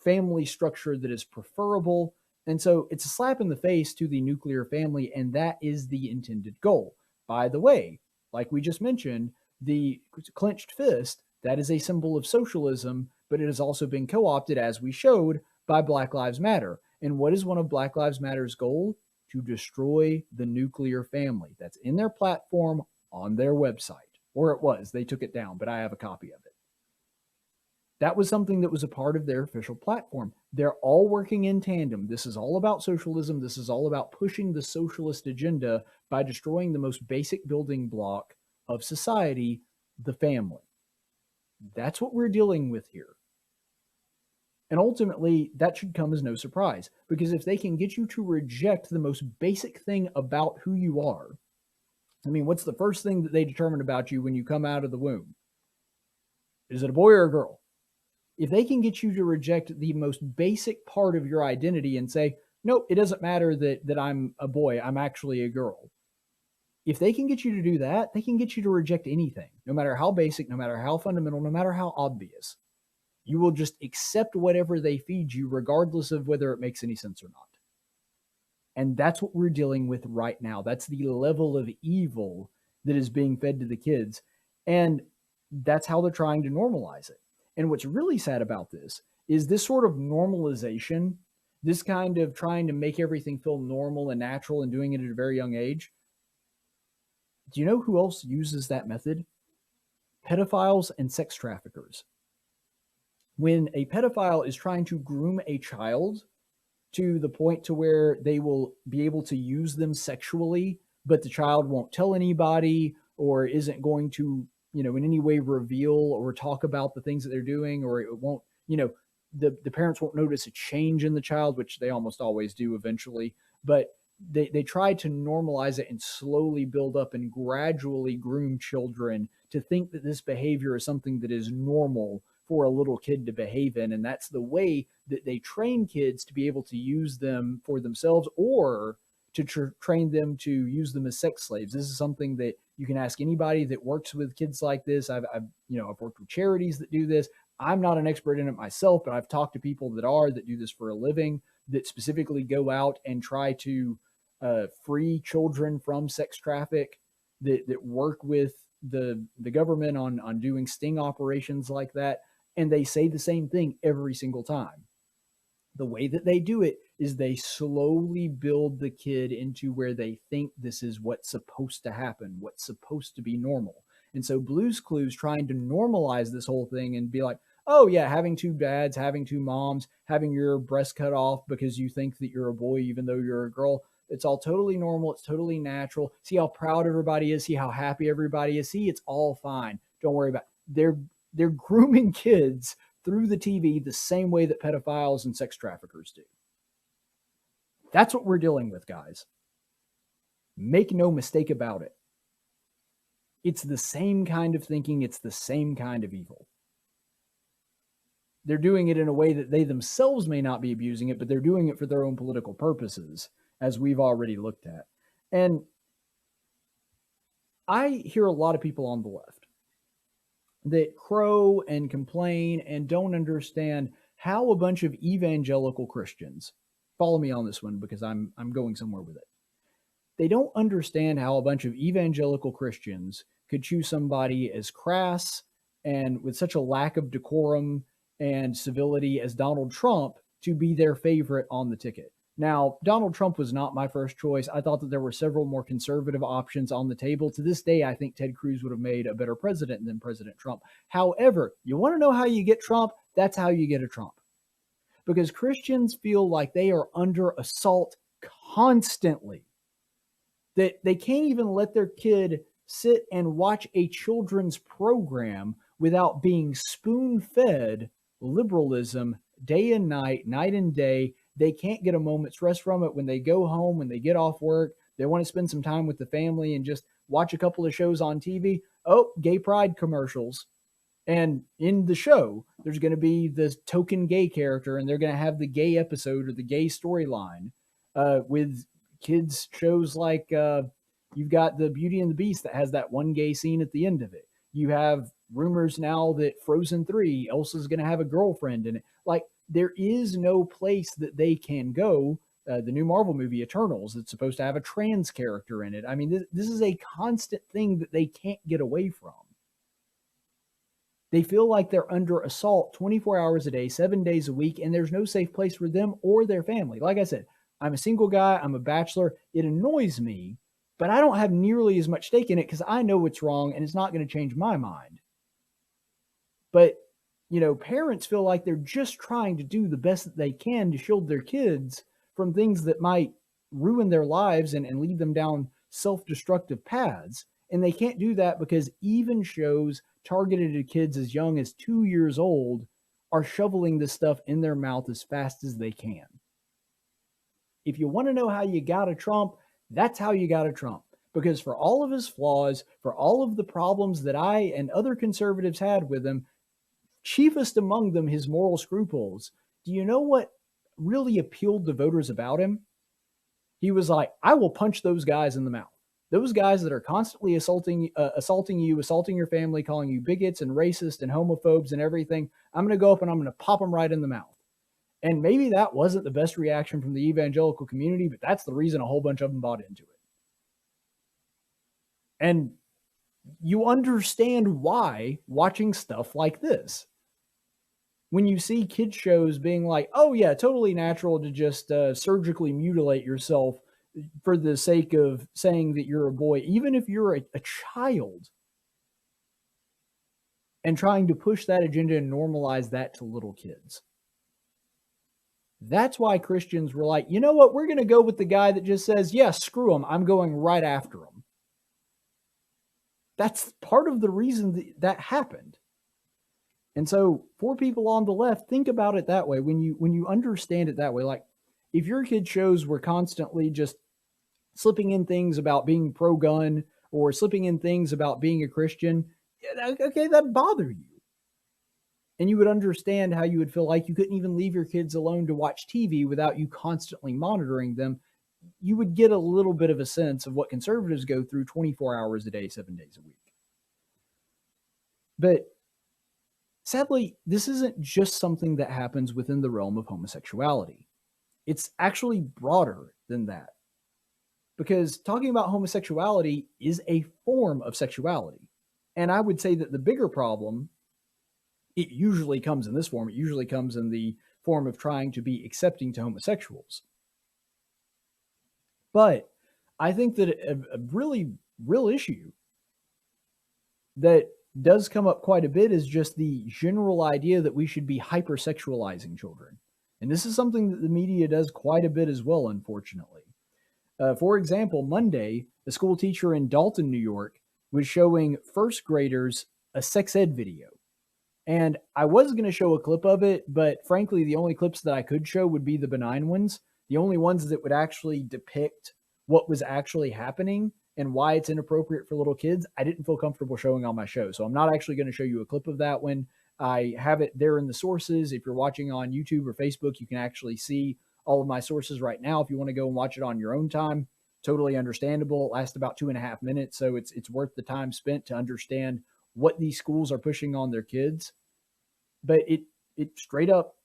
family structure that is preferable. And so it's a slap in the face to the nuclear family, and that is the intended goal. By the way, like we just mentioned, the clenched fist, that is a symbol of socialism, but it has also been co-opted, as we showed, by Black Lives Matter. And what is one of Black Lives Matter's goal? To destroy the nuclear family. That's in their platform on their website. Or it was. They took it down, but I have a copy of it. That was something that was a part of their official platform. They're all working in tandem. This is all about socialism. This is all about pushing the socialist agenda by destroying the most basic building block of society, the family. That's what we're dealing with here. And ultimately, that should come as no surprise, because if they can get you to reject the most basic thing about who you are, I mean, what's the first thing that they determine about you when you come out of the womb? Is it a boy or a girl? If they can get you to reject the most basic part of your identity and say, nope, it doesn't matter that I'm a boy, I'm actually a girl. If they can get you to do that, they can get you to reject anything, no matter how basic, no matter how fundamental, no matter how obvious. You will just accept whatever they feed you, regardless of whether it makes any sense or not. And that's what we're dealing with right now. That's the level of evil that is being fed to the kids. And that's how they're trying to normalize it. And what's really sad about this is this sort of normalization, this kind of trying to make everything feel normal and natural and doing it at a very young age. Do you know who else uses that method? Pedophiles and sex traffickers. When a pedophile is trying to groom a child to the point to where they will be able to use them sexually, but the child won't tell anybody or isn't going to, in any way reveal or talk about the things that they're doing, or it won't, the parents won't notice a change in the child, which they almost always do eventually, but they try to normalize it and slowly build up and gradually groom children to think that this behavior is something that is normal for a little kid to behave in. And that's the way that they train kids to be able to use them for themselves, or to train them to use them as sex slaves. This is something that you can ask anybody that works with kids like this. I've worked with charities that do this. I'm not an expert in it myself, but I've talked to people that do this for a living, that specifically go out and try to free children from sex traffic, that work with the government on doing sting operations like that. And they say the same thing every single time. The way that they do it is they slowly build the kid into where they think this is what's supposed to happen, what's supposed to be normal. And so Blue's Clues trying to normalize this whole thing and be like, oh yeah, having two dads, having two moms, having your breast cut off because you think that you're a boy even though you're a girl. It's all totally normal. It's totally natural. See how proud everybody is. See how happy everybody is. See, it's all fine. Don't worry about it. They're grooming kids through the TV the same way that pedophiles and sex traffickers do. That's what we're dealing with, guys. Make no mistake about it. It's the same kind of thinking. It's the same kind of evil. They're doing it in a way that they themselves may not be abusing it, but they're doing it for their own political purposes, as we've already looked at. And I hear a lot of people on the left that crow and complain and don't understand how a bunch of evangelical Christians, follow me on this one because I'm going somewhere with it. They don't understand how a bunch of evangelical Christians could choose somebody as crass and with such a lack of decorum and civility as Donald Trump to be their favorite on the ticket. Now, Donald Trump was not my first choice. I thought that there were several more conservative options on the table. To this day, I think Ted Cruz would have made a better president than President Trump. However, you want to know how you get Trump? That's how you get a Trump. Because Christians feel like they are under assault constantly. That they can't even let their kid sit and watch a children's program without being spoon-fed liberalism day and night and day. They can't get a moment's rest from it. When they go home, when they get off work, they want to spend some time with the family and just watch a couple of shows on TV. Oh, gay pride commercials. And in the show, there's going to be this token gay character, and they're going to have the gay episode or the gay storyline with kids shows like you've got the Beauty and the Beast that has that one gay scene at the end of it. You have rumors now that Frozen 3, Elsa's going to have a girlfriend in it. Like, there is no place that they can go. The new Marvel movie, Eternals, it's supposed to have a trans character in it. I mean, this is a constant thing that they can't get away from. They feel like they're under assault 24 hours a day, 7 days a week, and there's no safe place for them or their family. Like I said, I'm a single guy. I'm a bachelor. It annoys me, but I don't have nearly as much stake in it because I know what's wrong and it's not going to change my mind. But parents feel like they're just trying to do the best that they can to shield their kids from things that might ruin their lives and lead them down self-destructive paths. And they can't do that because even shows targeted at kids as young as 2 years old are shoveling this stuff in their mouth as fast as they can. If you want to know how you got a Trump, that's how you got a Trump. Because for all of his flaws, for all of the problems that I and other conservatives had with him, chiefest among them his moral scruples, do you know what really appealed to voters about him? He was like, I will punch those guys in the mouth. Those guys that are constantly assaulting you, assaulting your family, calling you bigots and racist and homophobes and everything. I'm going to go up and I'm going to pop them right in the mouth. And maybe that wasn't the best reaction from the evangelical community, but that's the reason a whole bunch of them bought into it. And you understand why watching stuff like this. When you see kids shows being like, oh yeah, totally natural to just surgically mutilate yourself for the sake of saying that you're a boy, even if you're a child, and trying to push that agenda and normalize that to little kids. That's why Christians were like, you know what, we're going to go with the guy that just says, yeah, screw him, I'm going right after him. That's part of the reason that happened. And so for people on the left, think about it that way. When you understand it that way, like if your kid shows were constantly just slipping in things about being pro-gun or slipping in things about being a Christian, okay, that'd bother you. And you would understand how you would feel like you couldn't even leave your kids alone to watch TV without you constantly monitoring them. you would get a little bit of a sense of what conservatives go through 24 hours a day, 7 days a week. But sadly, this isn't just something that happens within the realm of homosexuality. It's actually broader than that. Because talking about homosexuality is a form of sexuality. And I would say that the bigger problem, it usually comes in this form. It usually comes in the form of trying to be accepting to homosexuals. But I think that a really real issue that does come up quite a bit is just the general idea that we should be hypersexualizing children. And this is something that the media does quite a bit as well, unfortunately. For example, Monday, a school teacher in Dalton, New York, was showing first graders a sex ed video. And I was going to show a clip of it, but frankly, the only clips that I could show would be the benign ones, the only ones that would actually depict what was actually happening and why it's inappropriate for little kids. I didn't feel comfortable showing on my show. So I'm not actually going to show you a clip of that one. I have it there in the sources. If you're watching on YouTube or Facebook, you can actually see all of my sources right now. If you want to go and watch it on your own time, totally understandable. It lasts about 2.5 minutes. So it's worth the time spent to understand what these schools are pushing on their kids. But it straight up,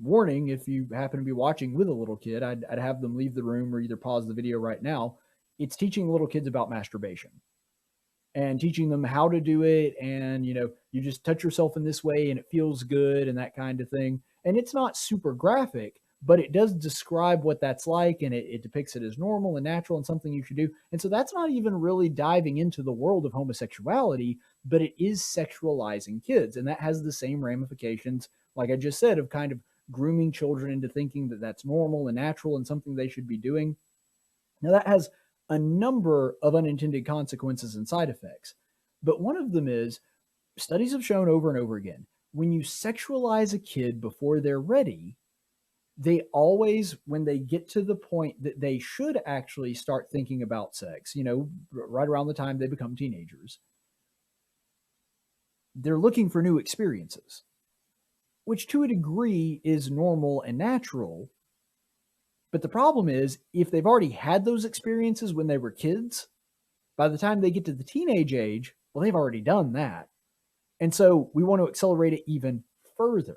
warning, if you happen to be watching with a little kid, I'd have them leave the room or either pause the video right now. It's teaching little kids about masturbation and teaching them how to do it. And, you just touch yourself in this way and it feels good and that kind of thing. And it's not super graphic, but it does describe what that's like. And it depicts it as normal and natural and something you should do. And so that's not even really diving into the world of homosexuality, but it is sexualizing kids. And that has the same ramifications, like I just said, of kind of grooming children into thinking that that's normal and natural and something they should be doing. Now that has a number of unintended consequences and side effects. But one of them is studies have shown over and over again, when you sexualize a kid before they're ready, they always, when they get to the point that they should actually start thinking about sex, right around the time they become teenagers, they're looking for new experiences, which to a degree is normal and natural. But the problem is, if they've already had those experiences when they were kids, by the time they get to the teenage age, well, they've already done that. And so we want to accelerate it even further.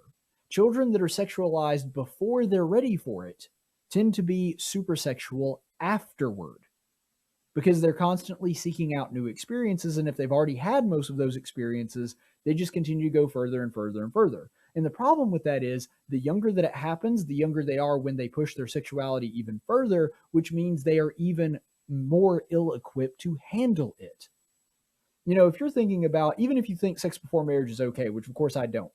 Children that are sexualized before they're ready for it tend to be super sexual afterward because they're constantly seeking out new experiences. And if they've already had most of those experiences, they just continue to go further and further and further. And the problem with that is the younger that it happens, the younger they are when they push their sexuality even further, which means they are even more ill-equipped to handle it. If you're thinking about, even if you think sex before marriage is okay, which of course I don't.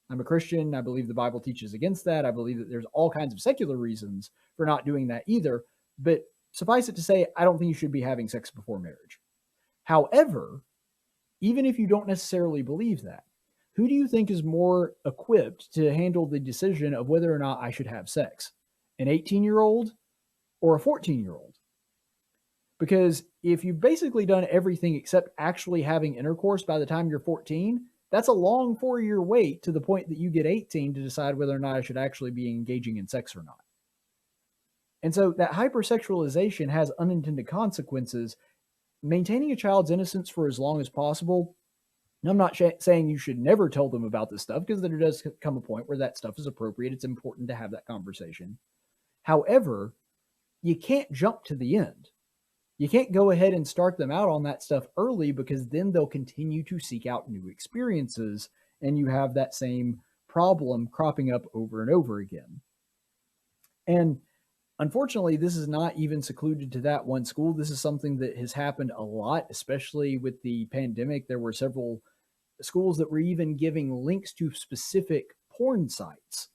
I'm a Christian. I believe the Bible teaches against that. I believe that there's all kinds of secular reasons for not doing that either. But suffice it to say, I don't think you should be having sex before marriage. However, even if you don't necessarily believe that, who do you think is more equipped to handle the decision of whether or not I should have sex? An 18-year-old or a 14-year-old? Because if you've basically done everything except actually having intercourse by the time you're 14, that's a long 4-year wait to the point that you get 18 to decide whether or not I should actually be engaging in sex or not. And so that hypersexualization has unintended consequences. Maintaining a child's innocence for as long as possible, and I'm not saying you should never tell them about this stuff, because there does come a point where that stuff is appropriate. It's important to have that conversation. However, you can't jump to the end. You can't go ahead and start them out on that stuff early, because then they'll continue to seek out new experiences, and you have that same problem cropping up over and over again. And unfortunately, this is not even secluded to that one school. This is something that has happened a lot, especially with the pandemic. There were several schools that were even giving links to specific porn sites,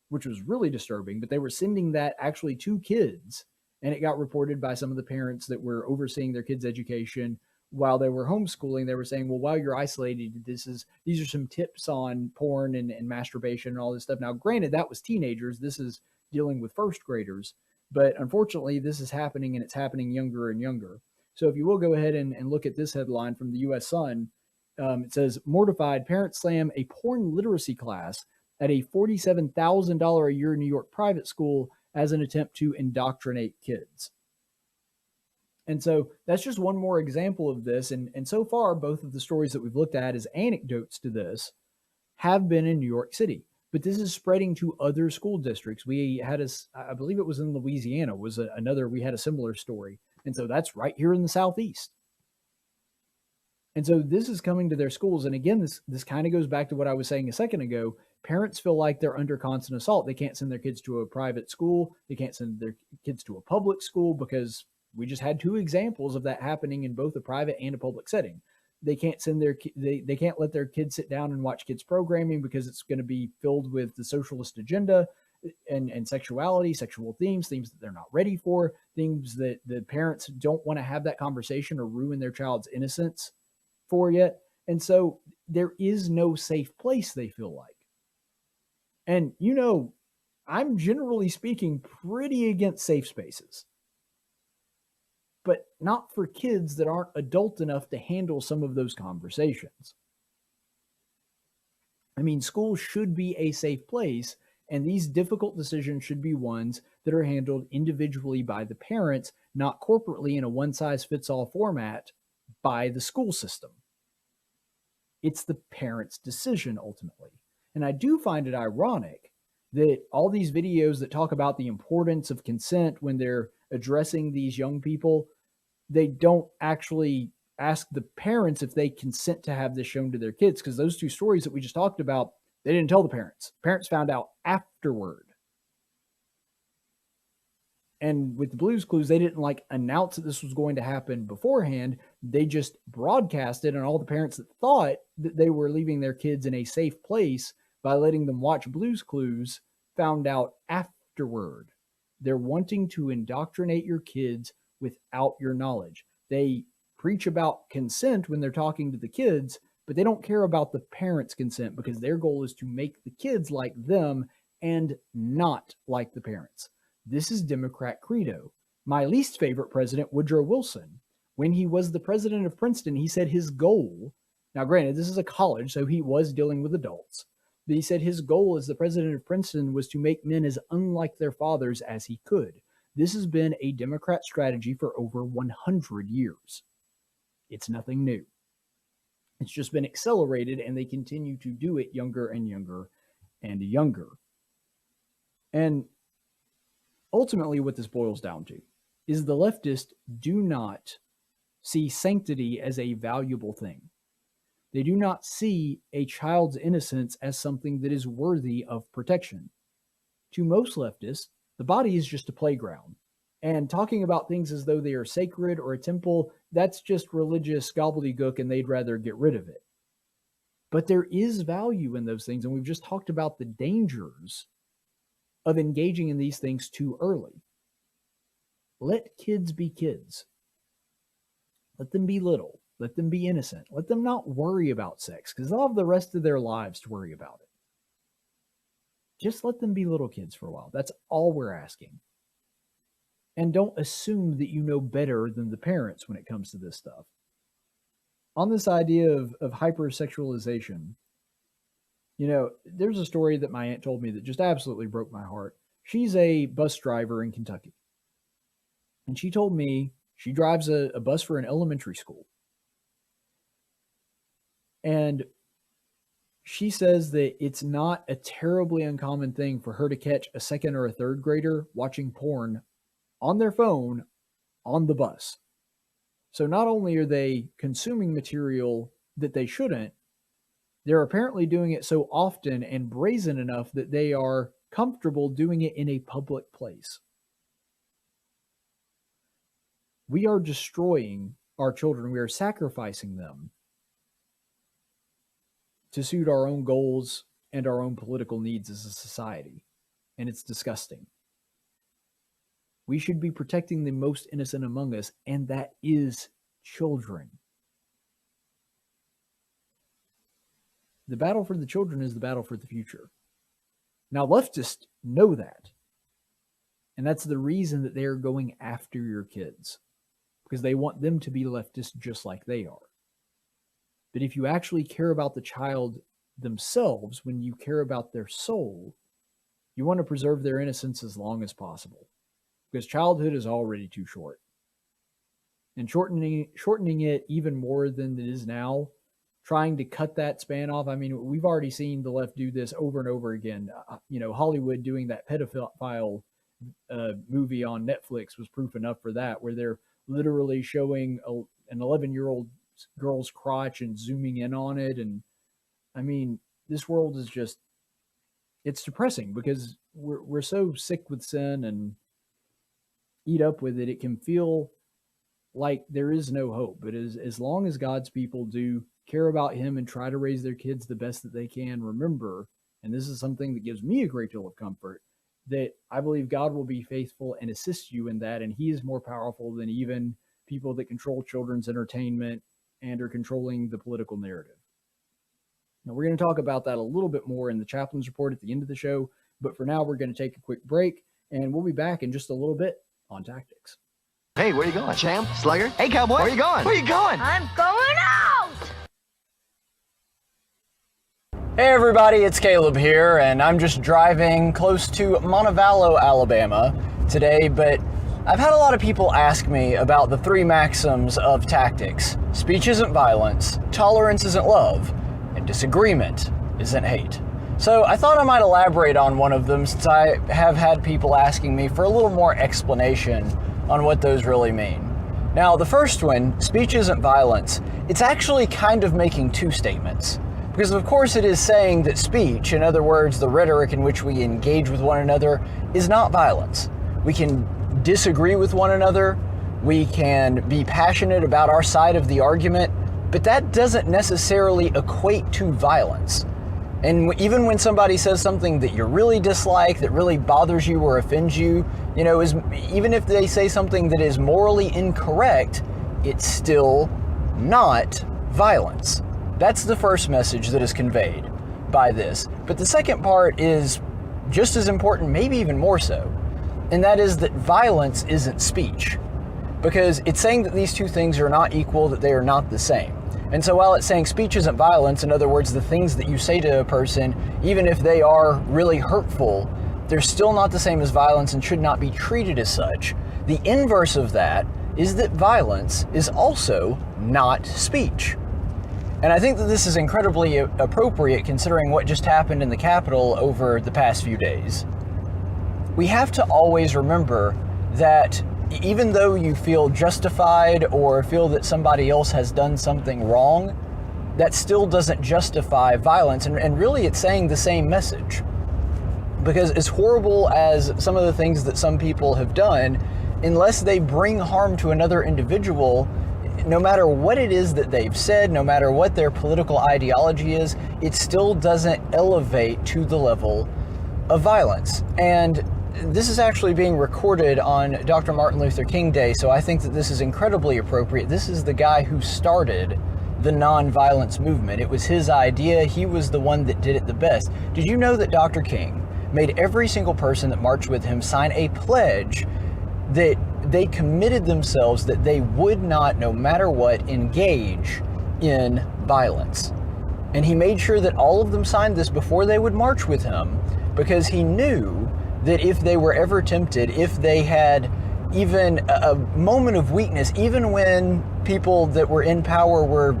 which was really disturbing, but they were sending that actually to kids. And it got reported by some of the parents that were overseeing their kids' education while they were homeschooling. They were saying, well, while you're isolated, these are some tips on porn and masturbation and all this stuff. Now, granted, that was teenagers. This is dealing with first graders. But unfortunately, this is happening, and it's happening younger and younger. So if you will go ahead and look at this headline from the U.S. Sun, it says, mortified parents slam a porn literacy class at a $47,000 a year New York private school as an attempt to indoctrinate kids. And so that's just one more example of this. And so far, both of the stories that we've looked at as anecdotes to this have been in New York City. But this is spreading to other school districts. We had I believe it was in Louisiana, we had a similar story. And so that's right here in the Southeast. And so this is coming to their schools. And again, this kind of goes back to what I was saying a second ago. Parents feel like they're under constant assault. They can't send their kids to a private school. They can't send their kids to a public school because we just had two examples of that happening in both a private and a public setting. They can't send they can't let their kids sit down and watch kids programming because it's going to be filled with the socialist agenda and sexuality, sexual themes that they're not ready for, things that the parents don't want to have that conversation or ruin their child's innocence for yet. And so there is no safe place, they feel like. And, I'm generally speaking pretty against safe spaces, but not for kids that aren't adult enough to handle some of those conversations. I mean, schools should be a safe place, and these difficult decisions should be ones that are handled individually by the parents, not corporately in a one-size-fits-all format by the school system. It's the parent's decision ultimately. And I do find it ironic that all these videos that talk about the importance of consent when they're addressing these young people, they don't actually ask the parents if they consent to have this shown to their kids, because those two stories that we just talked about, they didn't tell the parents. Parents found out afterward. And with the Blue's Clues, they didn't announce that this was going to happen beforehand. They just broadcasted, and all the parents that thought that they were leaving their kids in a safe place by letting them watch Blue's Clues found out afterward. They're wanting to indoctrinate your kids without your knowledge. They preach about consent when they're talking to the kids, but they don't care about the parents' consent because their goal is to make the kids like them and not like the parents. This is Democrat credo. My least favorite president, Woodrow Wilson, when he was the president of Princeton, he said his goal, now granted, this is a college, so he was dealing with adults, but he said his goal as the president of Princeton was to make men as unlike their fathers as he could. This has been a Democrat strategy for over 100 years. It's nothing new. It's just been accelerated, and they continue to do it younger and younger and younger. And ultimately, what this boils down to is the leftists do not see sanctity as a valuable thing. They do not see a child's innocence as something that is worthy of protection. To most leftists, the body is just a playground. And talking about things as though they are sacred or a temple, that's just religious gobbledygook, and they'd rather get rid of it. But there is value in those things, and we've just talked about the dangers of engaging in these things too early. Let kids be kids. Let them be little. Let them be innocent. Let them not worry about sex, because they'll have the rest of their lives to worry about it. Just let them be little kids for a while. That's all we're asking. And don't assume that you know better than the parents when it comes to this stuff. On this idea of hypersexualization, there's a story that my aunt told me that just absolutely broke my heart. She's a bus driver in Kentucky. And she told me she drives a bus for an elementary school. And she says that it's not a terribly uncommon thing for her to catch a second or a third grader watching porn on their phone on the bus. So not only are they consuming material that they shouldn't, they're apparently doing it so often and brazen enough that they are comfortable doing it in a public place. We are destroying our children. We are sacrificing them to suit our own goals and our own political needs as a society. And it's disgusting. We should be protecting the most innocent among us, and that is children. The battle for the children is the battle for the future. Now, leftists know that. And that's the reason that they are going after your kids, because they want them to be leftists just like they are. But if you actually care about the child themselves, when you care about their soul, You want to preserve their innocence as long as possible, because childhood is already too short. And shortening it even more than it is now, trying to cut that span off. I mean, we've already seen the left do this over and over again. Hollywood doing that pedophile movie on Netflix was proof enough for that, where they're literally showing an 11-year-old girl's crotch and zooming in on it. And I mean, this world is just, it's depressing because we're so sick with sin and eat up with it. It can feel like there is no hope. But as long as God's people do care about him and try to raise their kids the best that they can, remember, and this is something that gives me a great deal of comfort, that I believe God will be faithful and assist you in that. And he is more powerful than even people that control children's entertainment and are controlling the political narrative. Now, we're going to talk about that a little bit more in the Chaplain's Report at the end of the show. But for now, we're going to take a quick break, and we'll be back in just a little bit on Tactics. Hey, where you going? Champ? Slugger? Hey, cowboy. Where you going? Where you going? I'm going out! Hey everybody, it's Caleb here, and I'm just driving close to Montevallo, Alabama today, but I've had a lot of people ask me about the three maxims of tactics. Speech isn't violence, tolerance isn't love, and disagreement isn't hate. So I thought I might elaborate on one of them, since I have had people asking me for a little more explanation on what those really mean. Now, the first one, speech isn't violence, it's actually kind of making two statements. Because of course it is saying that speech, in other words, the rhetoric in which we engage with one another, is not violence. We can disagree with one another, we can be passionate about our side of the argument, but that doesn't necessarily equate to violence. And even when somebody says something that you really dislike, that really bothers you or offends you, even if they say something that is morally incorrect, it's still not violence. That's the first message that is conveyed by this. But the second part is just as important, maybe even more so, and that is that violence isn't speech. Because it's saying that these two things are not equal, that they are not the same. And so while it's saying speech isn't violence, in other words, the things that you say to a person, even if they are really hurtful, they're still not the same as violence and should not be treated as such. The inverse of that is that violence is also not speech. And I think that this is incredibly appropriate considering what just happened in the Capitol over the past few days. We have to always remember that even though you feel justified or feel that somebody else has done something wrong, that still doesn't justify violence. And really it's saying the same message. Because as horrible as some of the things that some people have done, unless they bring harm to another individual, no matter what it is that they've said, no matter what their political ideology is, it still doesn't elevate to the level of violence. And this is actually being recorded on Dr. Martin Luther King Day, so I think that this is incredibly appropriate. This is the guy who started the nonviolence movement. It was his idea. He was the one that did it the best. Did you know that Dr. King made every single person that marched with him sign a pledge that they committed themselves that they would not, no matter what, engage in violence? And he made sure that all of them signed this before they would march with him, because he knew that if they were ever tempted, if they had even a moment of weakness, even when people that were in power were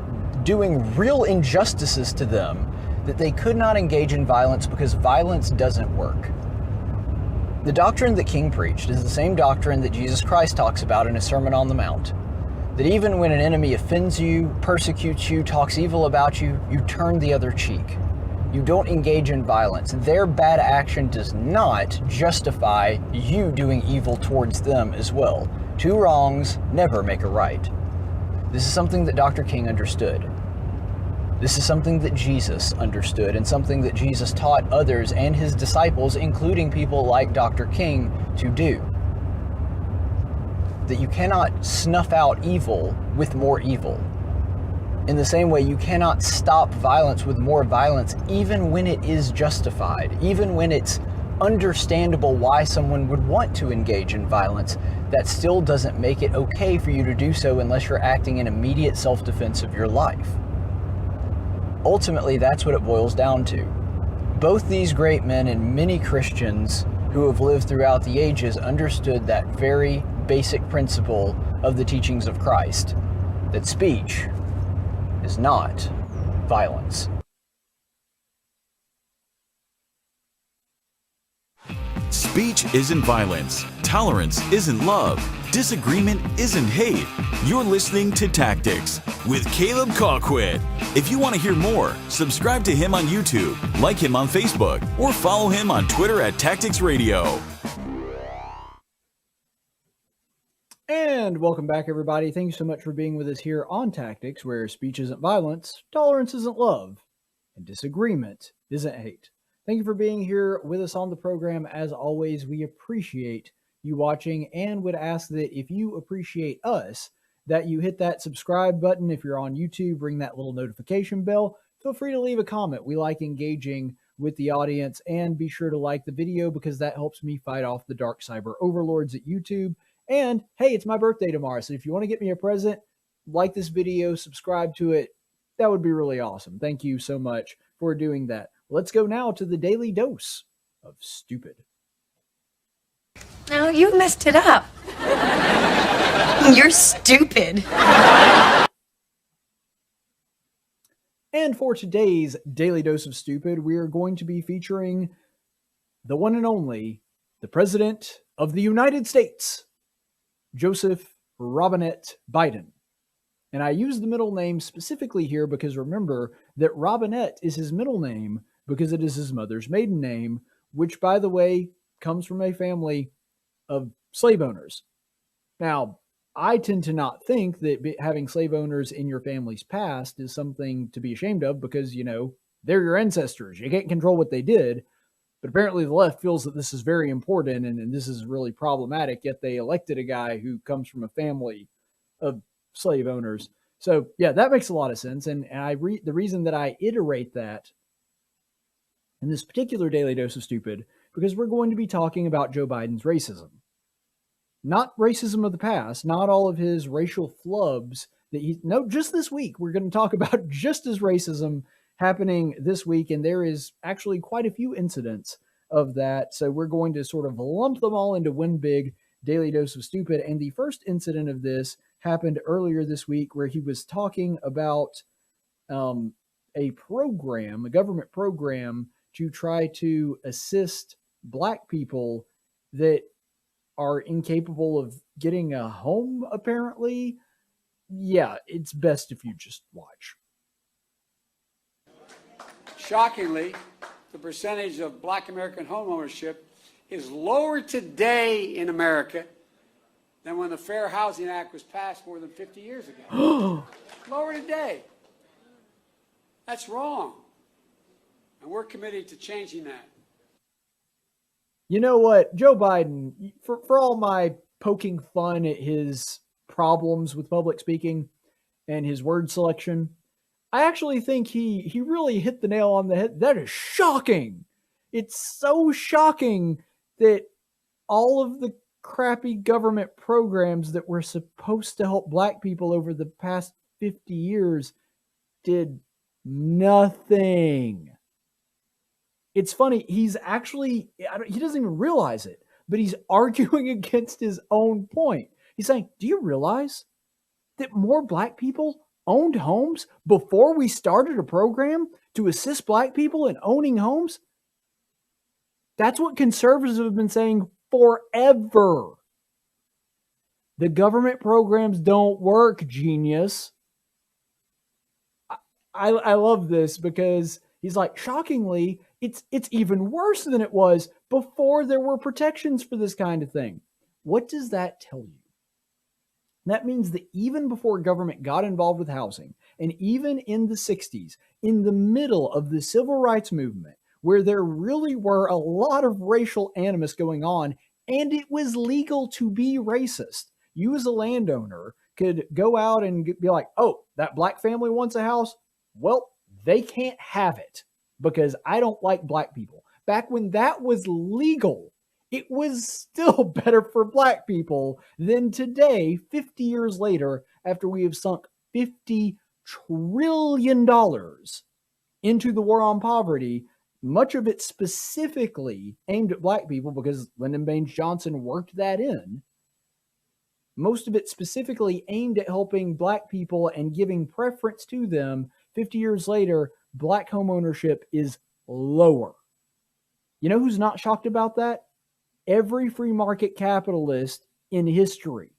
doing real injustices to them, that they could not engage in violence because violence doesn't work. The doctrine that King preached is the same doctrine that Jesus Christ talks about in his Sermon on the Mount. That even when an enemy offends you, persecutes you, talks evil about you, you turn the other cheek. You don't engage in violence. Their bad action does not justify you doing evil towards them as well. Two wrongs never make a right. This is something that Dr. King understood. This is something that Jesus understood, and something that Jesus taught others and his disciples, including people like Dr. King, to do. That you cannot snuff out evil with more evil. In the same way, you cannot stop violence with more violence, even when it is justified, even when it's understandable why someone would want to engage in violence. That still doesn't make it okay for you to do so unless you're acting in immediate self-defense of your life. Ultimately, that's what it boils down to. Both these great men and many Christians who have lived throughout the ages understood that very basic principle of the teachings of Christ, that speech is not violence. Speech isn't violence. Tolerance isn't love. Disagreement isn't hate. You're listening to Tactics with Caleb Colquitt. If you want to hear more, subscribe to him on YouTube, like him on Facebook, or follow him on Twitter at Tactics Radio. And welcome back, everybody. Thank you so much for being with us here on Tactics, where speech isn't violence, tolerance isn't love, and disagreement isn't hate. Thank you for being here with us on the program. As always, we appreciate you watching and would ask that if you appreciate us, that you hit that subscribe button. If you're on YouTube, ring that little notification bell. Feel free to leave a comment. We like engaging with the audience, and be sure to like the video because that helps me fight off the dark cyber overlords at YouTube. And hey, it's my birthday tomorrow, so if you want to get me a present, like this video, subscribe to it. That would be really awesome. Thank you so much for doing that. Let's go now to the daily dose of stupid. No, you messed it up. You're stupid. And for today's daily dose of stupid, we are going to be featuring the one and only, the President of the United States, Joseph Robinette Biden. And I use the middle name specifically here because remember that Robinette is his middle name because it is his mother's maiden name, which, by the way, comes from a family of slave owners. Now, I tend to not think that having slave owners in your family's past is something to be ashamed of because, you know, they're your ancestors. You can't control what they did. But apparently the left feels that this is very important and this is really problematic, yet they elected a guy who comes from a family of slave owners. So, yeah, that makes a lot of sense. And the reason that I iterate that in this particular daily dose of stupid, because we're going to be talking about Joe Biden's racism. Not racism of the past, not all of his racial flubs just this week. We're going to talk about just his racism happening this week, and there is actually quite a few incidents of that. So we're going to sort of lump them all into one big daily dose of stupid. And the first incident of this happened earlier this week where he was talking about a government program to try to assist Black people that are incapable of getting a home, apparently. Yeah, it's best if you just watch. Shockingly, the percentage of Black American homeownership is lower today in America than when the Fair Housing Act was passed more than 50 years ago. Lower today. That's wrong. And we're committed to changing that. You know what? Joe Biden, for all my poking fun at his problems with public speaking and his word selection, I actually think he really hit the nail on the head. That is shocking. It's so shocking that all of the crappy government programs that were supposed to help Black people over the past 50 years did nothing. It's funny. He doesn't even realize it, but he's arguing against his own point. He's saying, do you realize that more Black people owned homes before we started a program to assist Black people in owning homes? That's what conservatives have been saying forever. The government programs don't work, genius. I love this because he's like, shockingly, it's even worse than it was before there were protections for this kind of thing. What does that tell you? That means that even before government got involved with housing, and even in the 60s, in the middle of the civil rights movement, where there really were a lot of racial animus going on, and it was legal to be racist. You as a landowner could go out and be like, oh, that Black family wants a house? Well, they can't have it because I don't like Black people. Back when that was legal, it was still better for Black people than today, 50 years later, after we have sunk $50 trillion into the war on poverty. much of it specifically aimed at black people because Lyndon Baines Johnson worked that in. Most of it specifically aimed at helping black people and giving preference to them. 50 years later, black home ownership is lower. You know who's not shocked about that? Every free market capitalist in history.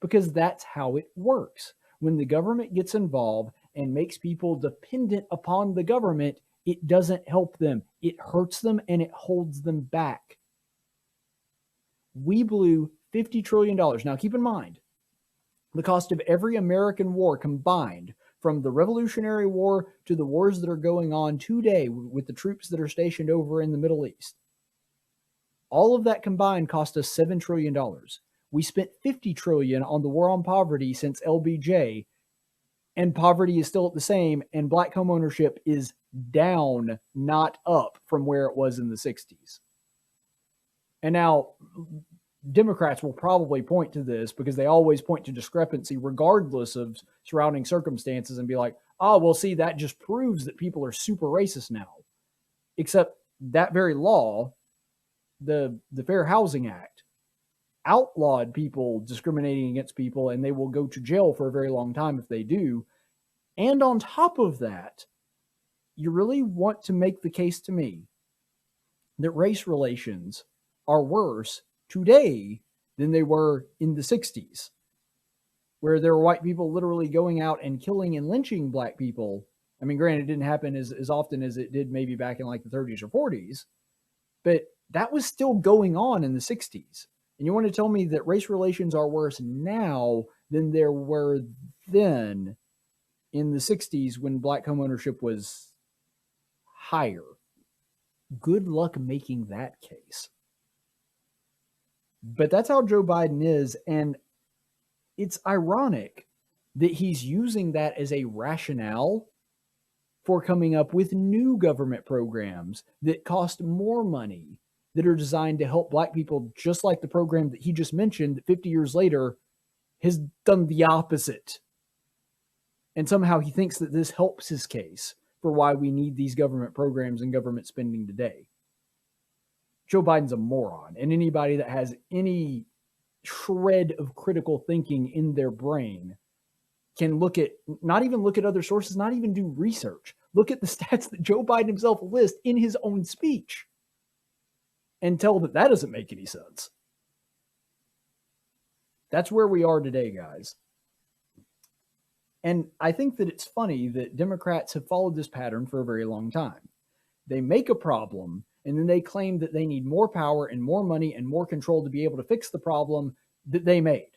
Because that's how it works. When the government gets involved and makes people dependent upon the government, it doesn't help them. It hurts them and it holds them back. We blew $50 trillion. Now, keep in mind, the cost of every American war combined, from the Revolutionary War to the wars that are going on today with the troops that are stationed over in the Middle East, all of that combined cost us $7 trillion. We spent $50 trillion on the war on poverty since LBJ, and poverty is still at the same, and black home ownership is down, not up from where it was in the 60s. And now, Democrats will probably point to this because they always point to discrepancy regardless of surrounding circumstances and be like, oh, well, see, that just proves that people are super racist now. Except that very law, the Fair Housing Act, outlawed people discriminating against people, and they will go to jail for a very long time if they do. And on top of that, you really want to make the case to me that race relations are worse today than they were in the 60s, where there were white people literally going out and killing and lynching black people. I mean, granted, it didn't happen as often as it did maybe back in like the 30s or 40s, but that was still going on in the 60s. And you want to tell me that race relations are worse now than there were then in the 60s when black home ownership was higher? Good luck making that case. But that's how Joe Biden is, and it's ironic that he's using that as a rationale for coming up with new government programs that cost more money, that are designed to help black people, just like the program that he just mentioned that 50 years later has done the opposite. And somehow he thinks that this helps his case for why we need these government programs and government spending today. Joe Biden's a moron, and anybody that has any shred of critical thinking in their brain can not even look at other sources, not even do research. Look at the stats that Joe Biden himself lists in his own speech and tell that doesn't make any sense. That's where we are today, guys. And I think that it's funny that Democrats have followed this pattern for a very long time. They make a problem, and then they claim that they need more power and more money and more control to be able to fix the problem that they made.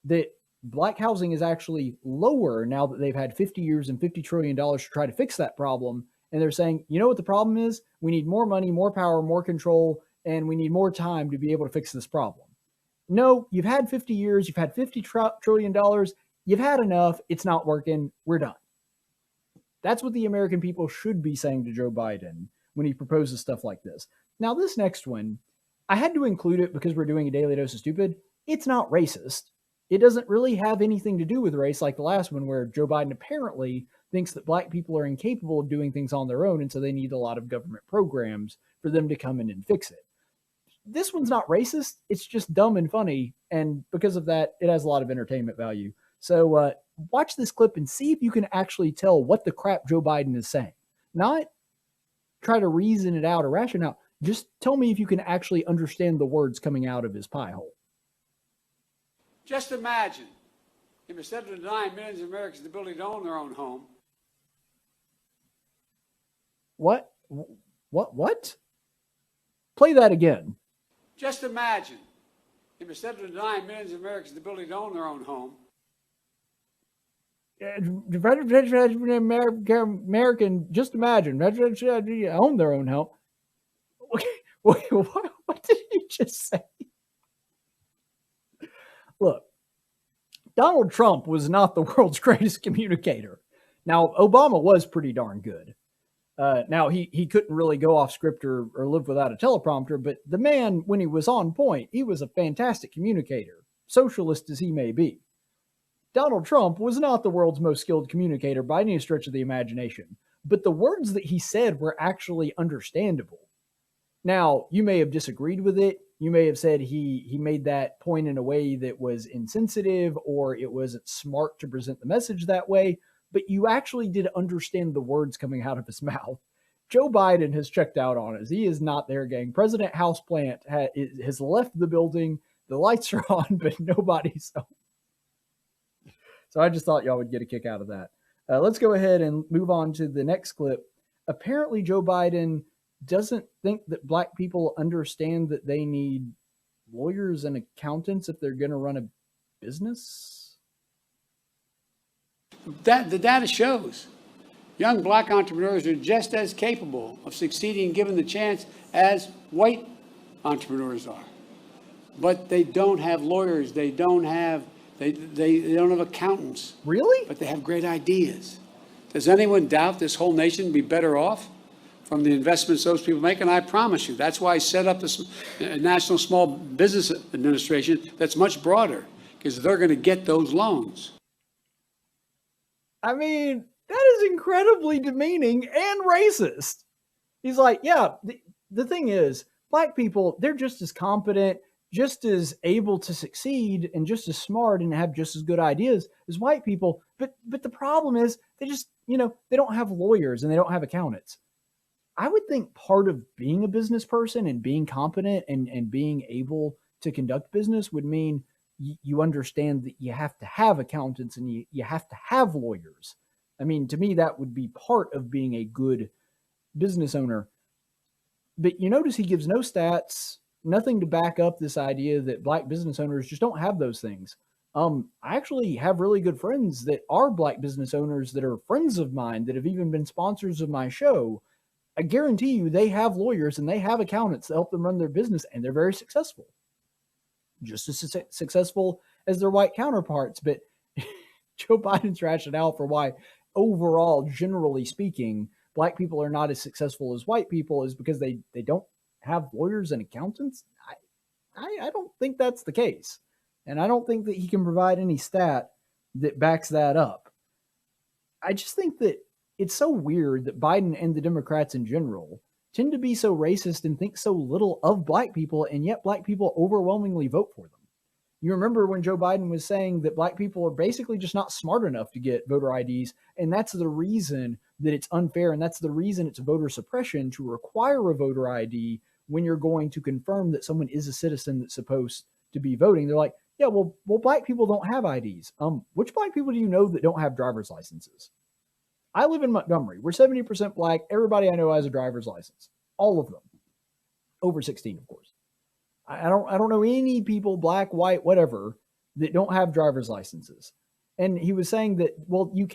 That black housing is actually lower now that they've had 50 years and $50 trillion to try to fix that problem. And they're saying, you know what the problem is? We need more money, more power, more control, and we need more time to be able to fix this problem. No, you've had 50 years, you've had $50 trillion, you've had enough, it's not working, we're done. That's what the American people should be saying to Joe Biden when he proposes stuff like this. Now, this next one, I had to include it because we're doing a Daily Dose of Stupid. It's not racist. It doesn't really have anything to do with race like the last one, where Joe Biden apparently thinks that black people are incapable of doing things on their own, and so they need a lot of government programs for them to come in and fix it. This one's not racist. It's just dumb and funny, and because of that, it has a lot of entertainment value. So watch this clip and see if you can actually tell what the crap Joe Biden is saying. Not try to reason it out or ration out. Just tell me if you can actually understand the words coming out of his pie hole. Just imagine if instead of denying millions of Americans the ability to own their own home. What? Play that again. Just imagine if instead of denying millions of Americans the ability to own their own home. American, just imagine, own their own home. Wait, what did he just say? Look, Donald Trump was not the world's greatest communicator. Now, Obama was pretty darn good. Now, he couldn't really go off script or live without a teleprompter, but the man, when he was on point, he was a fantastic communicator, socialist as he may be. Donald Trump was not the world's most skilled communicator by any stretch of the imagination, but the words that he said were actually understandable. Now, you may have disagreed with it. You may have said he made that point in a way that was insensitive, or it wasn't smart to present the message that way, but you actually did understand the words coming out of his mouth. Joe Biden has checked out on us. He is not there, gang. President Houseplant has left the building. The lights are on, but nobody's home. So I just thought y'all would get a kick out of that. Let's go ahead and move on to the next clip. Apparently, Joe Biden doesn't think that black people understand that they need lawyers and accountants if they're going to run a business. The data shows young black entrepreneurs are just as capable of succeeding given the chance as white entrepreneurs are. But they don't have lawyers. They don't have accountants. Really? But they have great ideas. Does anyone doubt this whole nation would be better off from the investments those people make? And I promise you, that's why I set up this National Small Business Administration that's much broader, because they're going to get those loans. I mean, that is incredibly demeaning and racist. He's like, yeah, the thing is, black people, they're just as competent, just as able to succeed, and just as smart and have just as good ideas as white people. But the problem is they just, they don't have lawyers and they don't have accountants. I would think part of being a business person and being competent and being able to conduct business would mean you understand that you have to have accountants and you have to have lawyers. I mean, to me, that would be part of being a good business owner. But you notice he gives no stats, nothing to back up this idea that black business owners just don't have those things. I actually have really good friends that are black business owners that are friends of mine that have even been sponsors of my show. I guarantee you they have lawyers and they have accountants that help them run their business, and they're very successful. Just as successful as their white counterparts. But Joe Biden's rationale for why overall, generally speaking, black people are not as successful as white people is because they don't have lawyers and accountants. I don't think that's the case. And I don't think that he can provide any stat that backs that up. I just think that it's so weird that Biden and the Democrats in general tend to be so racist and think so little of black people, and yet black people overwhelmingly vote for them. You remember when Joe Biden was saying that black people are basically just not smart enough to get voter IDs, and that's the reason that it's unfair, and that's the reason it's voter suppression to require a voter ID when you're going to confirm that someone is a citizen that's supposed to be voting. They're like, yeah, well, black people don't have IDs. Which black people do you know that don't have driver's licenses? I live in Montgomery. We're 70% black. Everybody I know has a driver's license. All of them. Over 16, of course. I don't know any people, black, white, whatever, that don't have driver's licenses. And he was saying that, well, we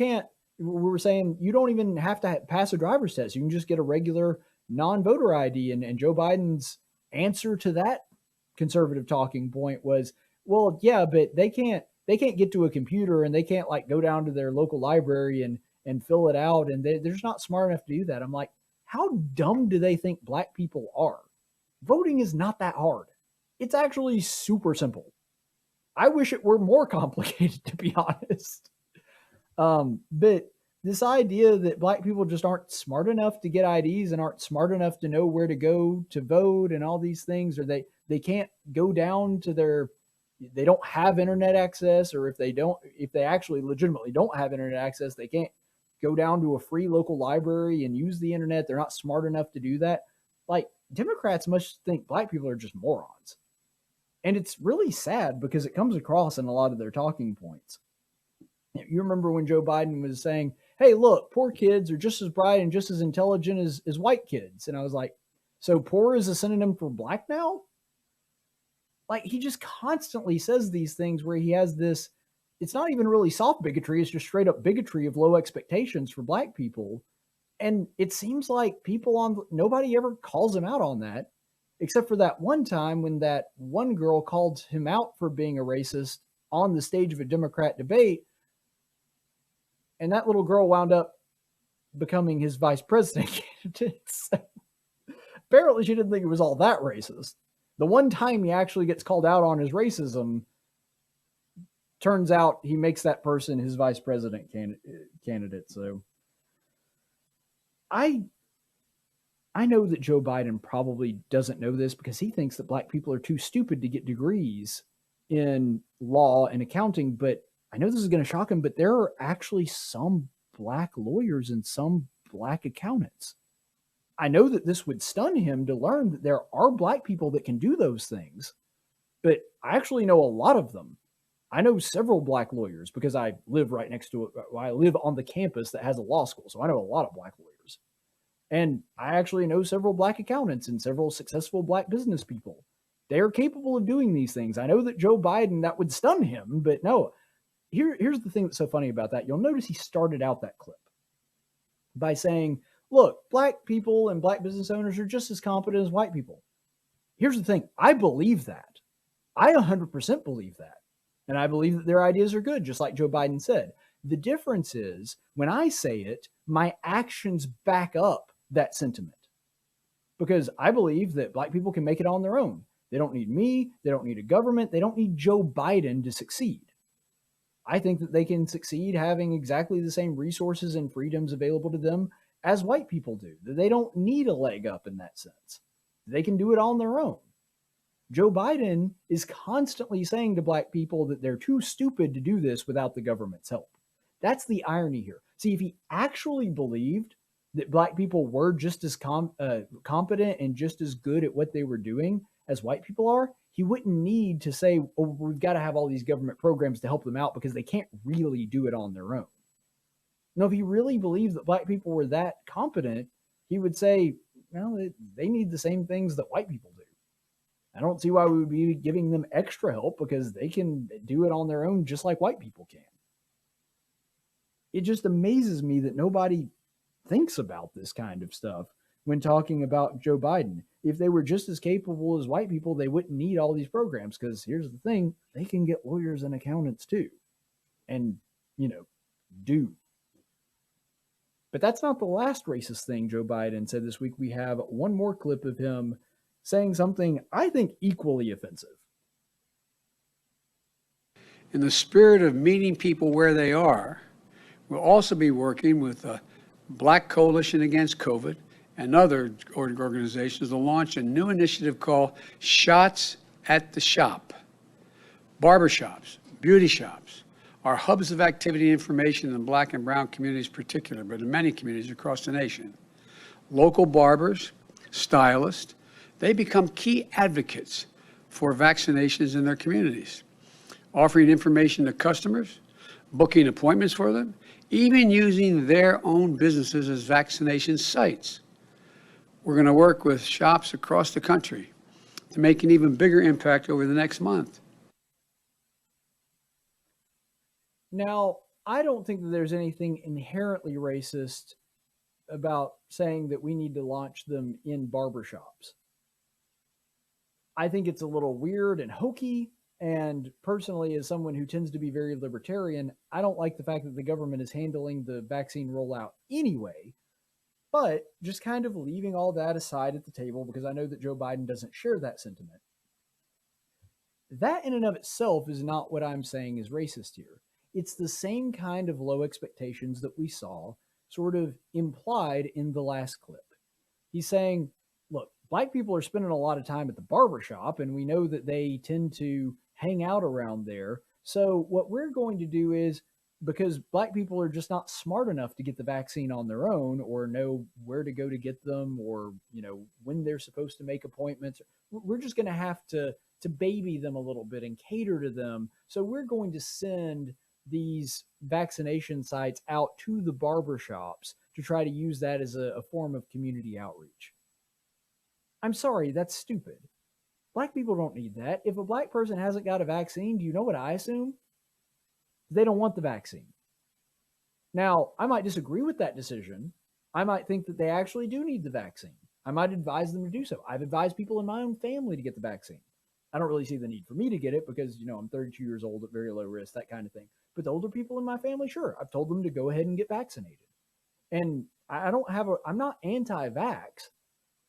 were saying you don't even have to pass a driver's test. You can just get a regular non-voter ID. And Joe Biden's answer to that conservative talking point was, well, yeah, but they can't get to a computer and they can't go down to their local library and fill it out. And they're just not smart enough to do that. I'm like, how dumb do they think black people are? Voting is not that hard. It's actually super simple. I wish it were more complicated, to be honest. But this idea that black people just aren't smart enough to get IDs and aren't smart enough to know where to go to vote and all these things, or they can't go down to they don't have internet access, or if they actually legitimately don't have internet access, they can't go down to a free local library and use the internet. They're not smart enough to do that. Democrats must think black people are just morons. And it's really sad because it comes across in a lot of their talking points. You remember when Joe Biden was saying, hey, look, poor kids are just as bright and just as intelligent as white kids. And I was like, so poor is a synonym for black now? He just constantly says these things where he has this, it's not even really soft bigotry. It's just straight up bigotry of low expectations for black people. And it seems like nobody ever calls him out on that, except for that one time when that one girl called him out for being a racist on the stage of a Democrat debate. And that little girl wound up becoming his vice president candidate. Apparently she didn't think it was all that racist. The one time he actually gets called out on his racism, turns out he makes that person his vice president candidate. So I know that Joe Biden probably doesn't know this because he thinks that black people are too stupid to get degrees in law and accounting, but I know this is going to shock him, but there are actually some black lawyers and some black accountants. I know that this would stun him to learn that there are black people that can do those things, but I actually know a lot of them. I know several black lawyers because I live right next to it. I live on the campus that has a law school, so I know a lot of black lawyers. And I actually know several black accountants and several successful black business people. They are capable of doing these things. I know that Joe Biden, that would stun him, but no. Here's the thing that's so funny about that. You'll notice he started out that clip by saying, look, black people and black business owners are just as competent as white people. Here's the thing. I believe that. I 100% believe that. And I believe that their ideas are good, just like Joe Biden said. The difference is when I say it, my actions back up that sentiment. Because I believe that black people can make it on their own. They don't need me. They don't need a government. They don't need Joe Biden to succeed. I think that they can succeed having exactly the same resources and freedoms available to them as white people do. They don't need a leg up in that sense. They can do it on their own. Joe Biden is constantly saying to black people that they're too stupid to do this without the government's help. That's the irony here. See, if he actually believed that black people were just as competent and just as good at what they were doing as white people are, he wouldn't need to say, oh, we've got to have all these government programs to help them out because they can't really do it on their own. No, if he really believed that black people were that competent, he would say, well, they need the same things that white people do. I don't see why we would be giving them extra help because they can do it on their own just like white people can. It just amazes me that nobody thinks about this kind of stuff when talking about Joe Biden. If they were just as capable as white people, they wouldn't need all these programs because here's the thing, they can get lawyers and accountants too. And, do. But that's not the last racist thing Joe Biden said this week. We have one more clip of him saying something I think equally offensive. In the spirit of meeting people where they are, we'll also be working with the Black Coalition Against COVID and other organizations to launch a new initiative called Shots at the Shop. Barbershops, beauty shops are hubs of activity and information in the black and brown communities in particular, but in many communities across the nation. Local barbers, stylists, they become key advocates for vaccinations in their communities, offering information to customers, booking appointments for them, even using their own businesses as vaccination sites. We're going to work with shops across the country to make an even bigger impact over the next month. Now, I don't think that there's anything inherently racist about saying that we need to launch them in barbershops. I think it's a little weird and hokey. And personally, as someone who tends to be very libertarian, I don't like the fact that the government is handling the vaccine rollout anyway. But just kind of leaving all that aside at the table, because I know that Joe Biden doesn't share that sentiment. That in and of itself is not what I'm saying is racist here. It's the same kind of low expectations that we saw sort of implied in the last clip. He's saying, look, black people are spending a lot of time at the barbershop, and we know that they tend to hang out around there. So what we're going to do is, because black people are just not smart enough to get the vaccine on their own or know where to go to get them or, when they're supposed to make appointments, we're just going to have to baby them a little bit and cater to them. So we're going to send these vaccination sites out to the barbershops to try to use that as a form of community outreach. I'm sorry, that's stupid. Black people don't need that. If a black person hasn't got a vaccine, do you know what I assume? They don't want the vaccine. Now, I might disagree with that decision. I might think that they actually do need the vaccine. I might advise them to do so. I've advised people in my own family to get the vaccine. I don't really see the need for me to get it because, I'm 32 years old at very low risk, that kind of thing. But the older people in my family, sure, I've told them to go ahead and get vaccinated. And I'm not anti-vax,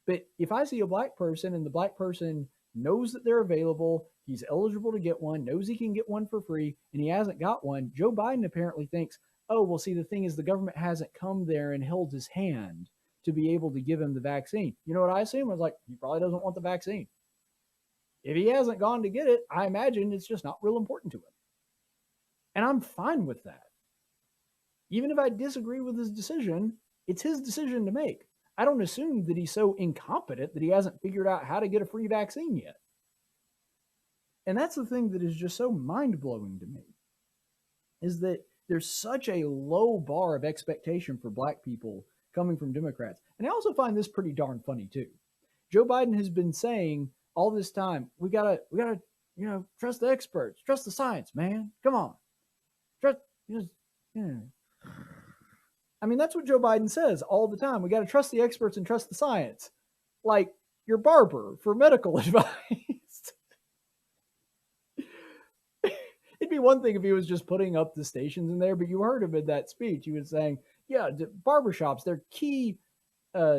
but if I see a black person and the black person knows that they're available, he's eligible to get one, knows he can get one for free, and he hasn't got one, Joe Biden apparently thinks, oh, well, see, the thing is the government hasn't come there and held his hand to be able to give him the vaccine. You know what I assume? I was like, he probably doesn't want the vaccine. If he hasn't gone to get it, I imagine it's just not real important to him. And I'm fine with that. Even if I disagree with his decision, it's his decision to make. I don't assume that he's so incompetent that he hasn't figured out how to get a free vaccine yet. And that's the thing that is just so mind-blowing to me, is that there's such a low bar of expectation for black people coming from Democrats. And I also find this pretty darn funny too. Joe Biden has been saying all this time, we gotta, trust the experts, trust the science, man. Come on. Trust, yeah. I mean, that's what Joe Biden says all the time. We got to trust the experts and trust the science. Like your barber for medical advice. It'd be one thing if he was just putting up the stations in there, but you heard him in that speech. He was saying, yeah, barbershops, they're key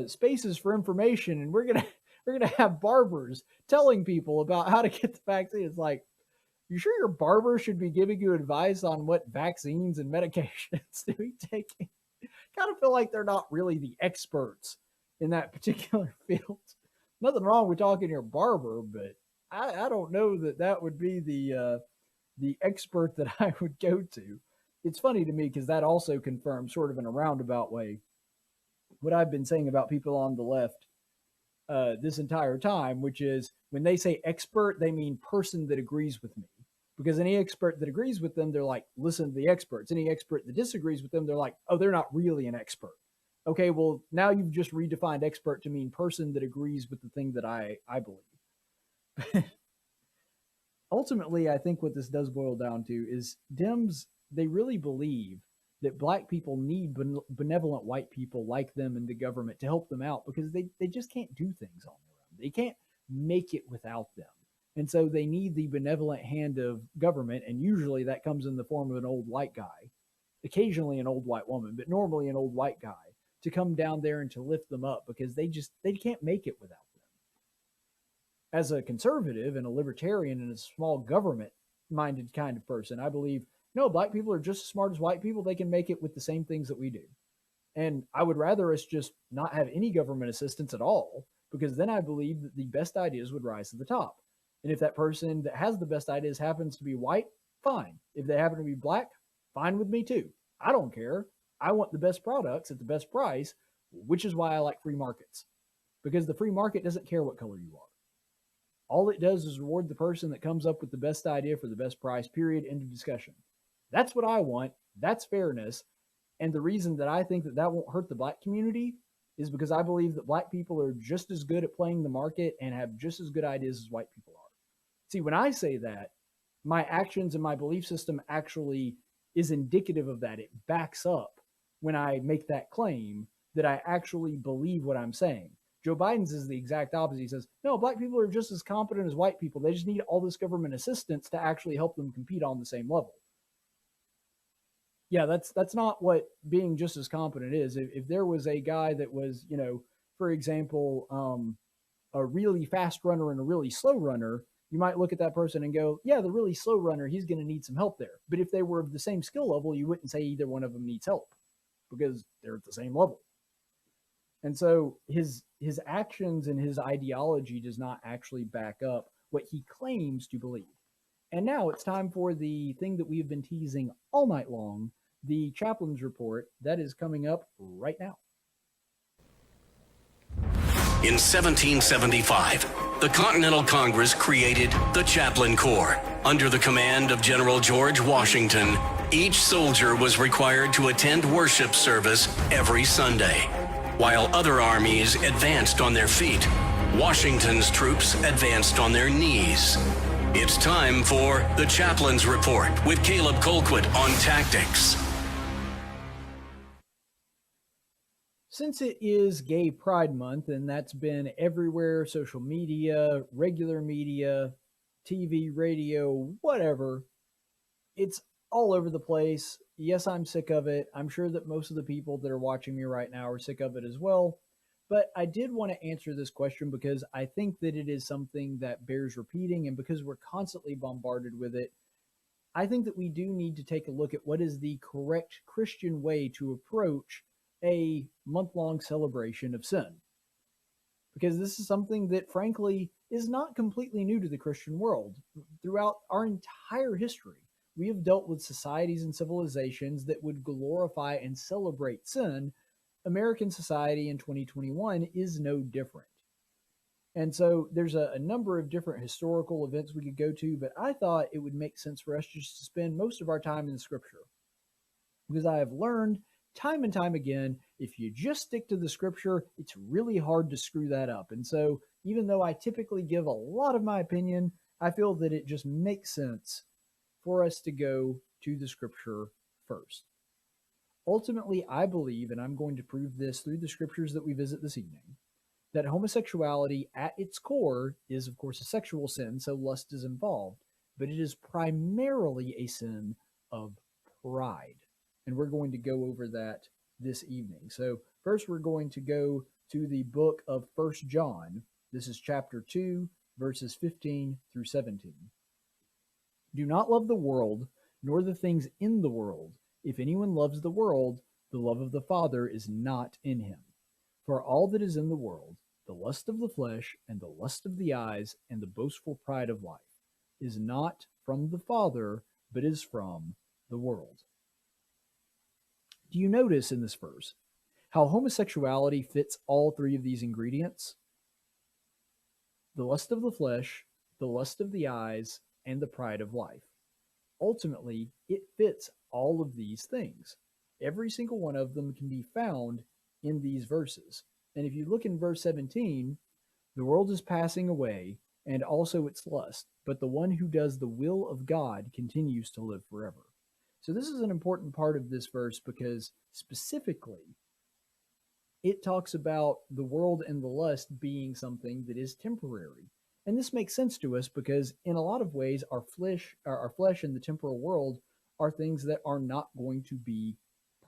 spaces for information, and we're gonna have barbers telling people about how to get the vaccine. It's like, you sure your barber should be giving you advice on what vaccines and medications to be taking? Kind of feel like they're not really the experts in that particular field. Nothing wrong with talking to your barber, but I don't know that would be the expert that I would go to. It's funny to me because that also confirms, sort of in a roundabout way, what I've been saying about people on the left this entire time, which is when they say expert, they mean person that agrees with me. Because any expert that agrees with them, they're like, listen to the experts. Any expert that disagrees with them, they're like, oh, they're not really an expert. Okay, well, now you've just redefined expert to mean person that agrees with the thing that I believe. Ultimately, I think what this does boil down to is Dems, they really believe that black people need benevolent white people like them in the government to help them out because they just can't do things on their own. They can't make it without them. And so they need the benevolent hand of government, and usually that comes in the form of an old white guy, occasionally an old white woman, but normally an old white guy, to come down there and to lift them up because they can't make it without them. As a conservative and a libertarian and a small government-minded kind of person, I believe, no, black people are just as smart as white people. They can make it with the same things that we do. And I would rather us just not have any government assistance at all, because then I believe that the best ideas would rise to the top. And if that person that has the best ideas happens to be white, fine. If they happen to be black, fine with me too. I don't care. I want the best products at the best price, which is why I like free markets. Because the free market doesn't care what color you are. All it does is reward the person that comes up with the best idea for the best price, period, end of discussion. That's what I want. That's fairness. And the reason that I think that won't hurt the black community is because I believe that black people are just as good at playing the market and have just as good ideas as white people are. See, when I say that, my actions and my belief system actually is indicative of that. It backs up when I make that claim that I actually believe what I'm saying. Joe Biden's is the exact opposite. He says, no, black people are just as competent as white people. They just need all this government assistance to actually help them compete on the same level. Yeah, that's not what being just as competent is. If there was a guy that was, for example, a really fast runner and a really slow runner, you might look at that person and go, yeah, the really slow runner, he's going to need some help there. But if they were of the same skill level, you wouldn't say either one of them needs help because they're at the same level. And so his actions and his ideology does not actually back up what he claims to believe. And now it's time for the thing that we've been teasing all night long, the Chaplain's report that is coming up right now. In 1775, the Continental Congress created the Chaplain Corps. Under the command of General George Washington, each soldier was required to attend worship service every Sunday. While other armies advanced on their feet, Washington's troops advanced on their knees. It's time for the Chaplain's Report with Caleb Colquitt on Tactics. Since it is Gay Pride Month, and that's been everywhere, social media, regular media, TV, radio, whatever, it's all over the place. Yes, I'm sick of it. I'm sure that most of the people that are watching me right now are sick of it as well. But I did want to answer this question because I think that it is something that bears repeating, and because we're constantly bombarded with it, I think that we do need to take a look at what is the correct Christian way to approach a month-long celebration of sin. Because this is something that, frankly, is not completely new to the Christian world. Throughout our entire history, we have dealt with societies and civilizations that would glorify and celebrate sin. American society in 2021 is no different. And so there's a number of different historical events we could go to, but I thought it would make sense for us just to spend most of our time in the scripture. Because I have learned time and time again, if you just stick to the scripture, it's really hard to screw that up. And so even though I typically give a lot of my opinion, I feel that it just makes sense for us to go to the scripture first. Ultimately, I believe, and I'm going to prove this through the scriptures that we visit this evening, that homosexuality at its core is, of course, a sexual sin, so lust is involved, but it is primarily a sin of pride. And we're going to go over that this evening. So first, we're going to go to the book of 1 John. This is chapter 2, verses 15 through 17. Do not love the world, nor the things in the world. If anyone loves the world, the love of the Father is not in him. For all that is in the world, the lust of the flesh, and the lust of the eyes, and the boastful pride of life, is not from the Father, but is from the world. Do you notice in this verse how homosexuality fits all three of these ingredients? The lust of the flesh, the lust of the eyes, and the pride of life. Ultimately, it fits all of these things. Every single one of them can be found in these verses. And if you look in verse 17, the world is passing away, and also its lust, but the one who does the will of God continues to live forever. So this is an important part of this verse because specifically, it talks about the world and the lust being something that is temporary. And this makes sense to us because in a lot of ways, our flesh and the temporal world are things that are not going to be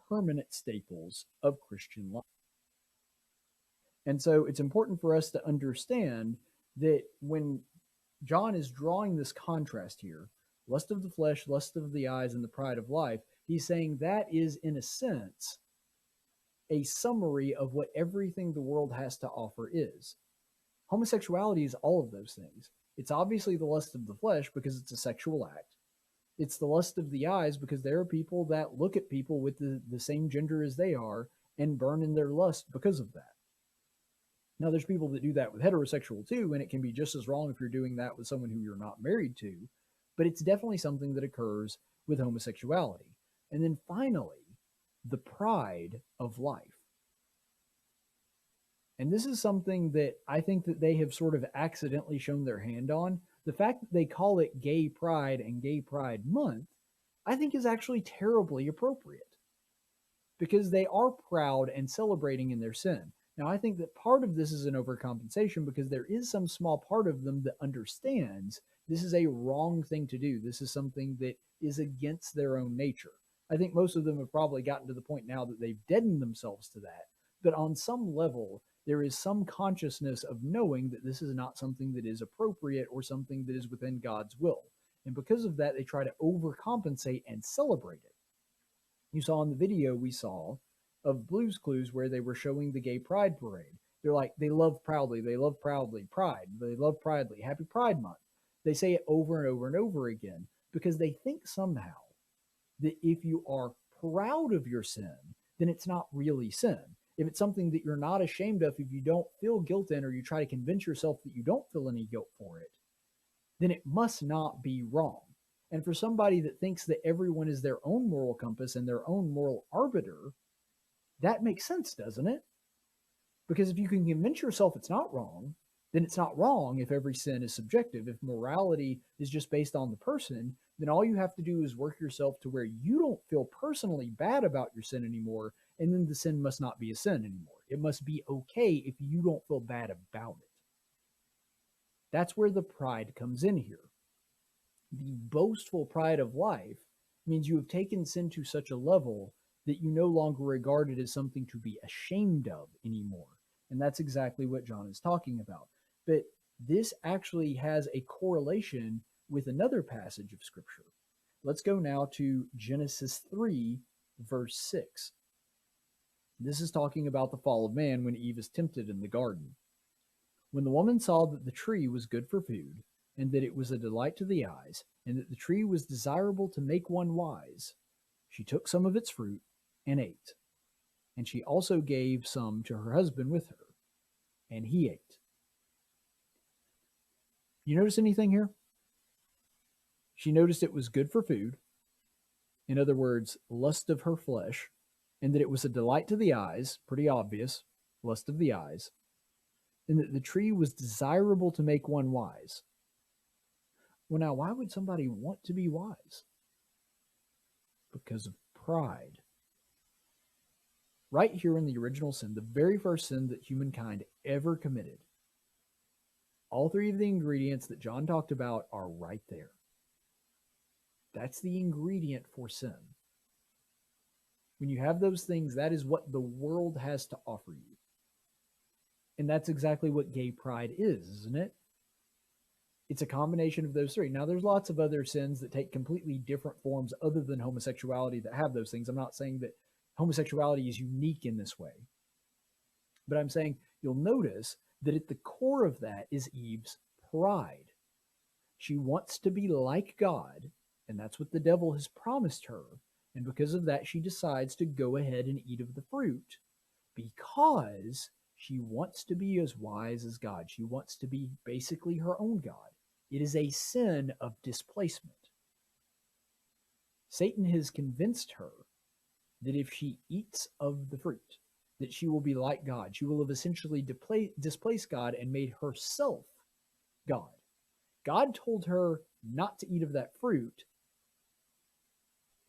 permanent staples of Christian life. And so it's important for us to understand that when John is drawing this contrast here, lust of the flesh, lust of the eyes, and the pride of life, he's saying that is, in a sense, a summary of what everything the world has to offer is. Homosexuality is all of those things. It's obviously the lust of the flesh because it's a sexual act. It's the lust of the eyes because there are people that look at people with the same gender as they are and burn in their lust because of that. Now, there's people that do that with heterosexual too, and it can be just as wrong if you're doing that with someone who you're not married to, but it's definitely something that occurs with homosexuality. And then finally, the pride of life. And this is something that I think that they have sort of accidentally shown their hand on. The fact that they call it Gay Pride and Gay Pride Month, I think is actually terribly appropriate because they are proud and celebrating in their sin. Now, I think that part of this is an overcompensation because there is some small part of them that understands this is a wrong thing to do. This is something that is against their own nature. I think most of them have probably gotten to the point now that they've deadened themselves to that. But on some level, there is some consciousness of knowing that this is not something that is appropriate or something that is within God's will. And because of that, they try to overcompensate and celebrate it. You saw in the video we saw of Blue's Clues where they were showing the Gay Pride Parade. They're like, they love proudly, pride, they love pridely, happy Pride Month. They say it over and over and over again because they think somehow that if you are proud of your sin, then it's not really sin. If it's something that you're not ashamed of, if you don't feel guilt in, or you try to convince yourself that you don't feel any guilt for it, then it must not be wrong. And for somebody that thinks that everyone is their own moral compass and their own moral arbiter, that makes sense, doesn't it? Because if you can convince yourself it's not wrong, then it's not wrong if every sin is subjective. If morality is just based on the person, then all you have to do is work yourself to where you don't feel personally bad about your sin anymore, and then the sin must not be a sin anymore. It must be okay if you don't feel bad about it. That's where the pride comes in here. The boastful pride of life means you have taken sin to such a level that you no longer regard it as something to be ashamed of anymore. And that's exactly what John is talking about. But this actually has a correlation with another passage of Scripture. Let's go now to Genesis 3, verse 6. This is talking about the fall of man when Eve is tempted in the garden. When the woman saw that the tree was good for food, and that it was a delight to the eyes, and that the tree was desirable to make one wise, she took some of its fruit and ate. And she also gave some to her husband with her, and he ate. You notice anything here? She noticed it was good for food, in other words, lust of her flesh, and that it was a delight to the eyes, pretty obvious, lust of the eyes, and that the tree was desirable to make one wise. Well, now, why would somebody want to be wise? Because of pride. Right here in the original sin, the very first sin that humankind ever committed, all three of the ingredients that John talked about are right there. That's the ingredient for sin. When you have those things, that is what the world has to offer you. And that's exactly what gay pride is, isn't it? It's a combination of those three. Now, there's lots of other sins that take completely different forms other than homosexuality that have those things. I'm not saying that homosexuality is unique in this way. But I'm saying you'll notice that at the core of that is Eve's pride. She wants to be like God, and that's what the devil has promised her. And because of that, she decides to go ahead and eat of the fruit because she wants to be as wise as God. She wants to be basically her own God. It is a sin of displacement. Satan has convinced her that if she eats of the fruit, that she will be like God. She will have essentially displaced God and made herself God. God told her not to eat of that fruit.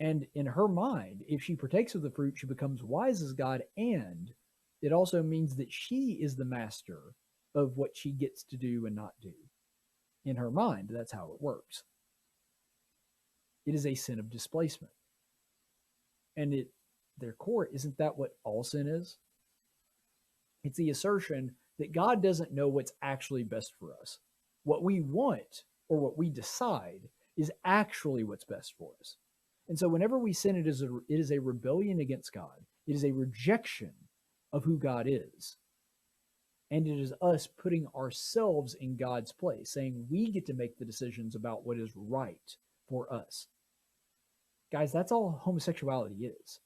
And in her mind, if she partakes of the fruit, she becomes wise as God, and it also means that she is the master of what she gets to do and not do. In her mind, that's how it works. It is a sin of displacement. And at their core, isn't that what all sin is? It's the assertion that God doesn't know what's actually best for us. What we want or what we decide is actually what's best for us. And so whenever we sin, it is a rebellion against God. It is a rejection of who God is. And it is us putting ourselves in God's place, saying we get to make the decisions about what is right for us. Guys, that's all homosexuality is.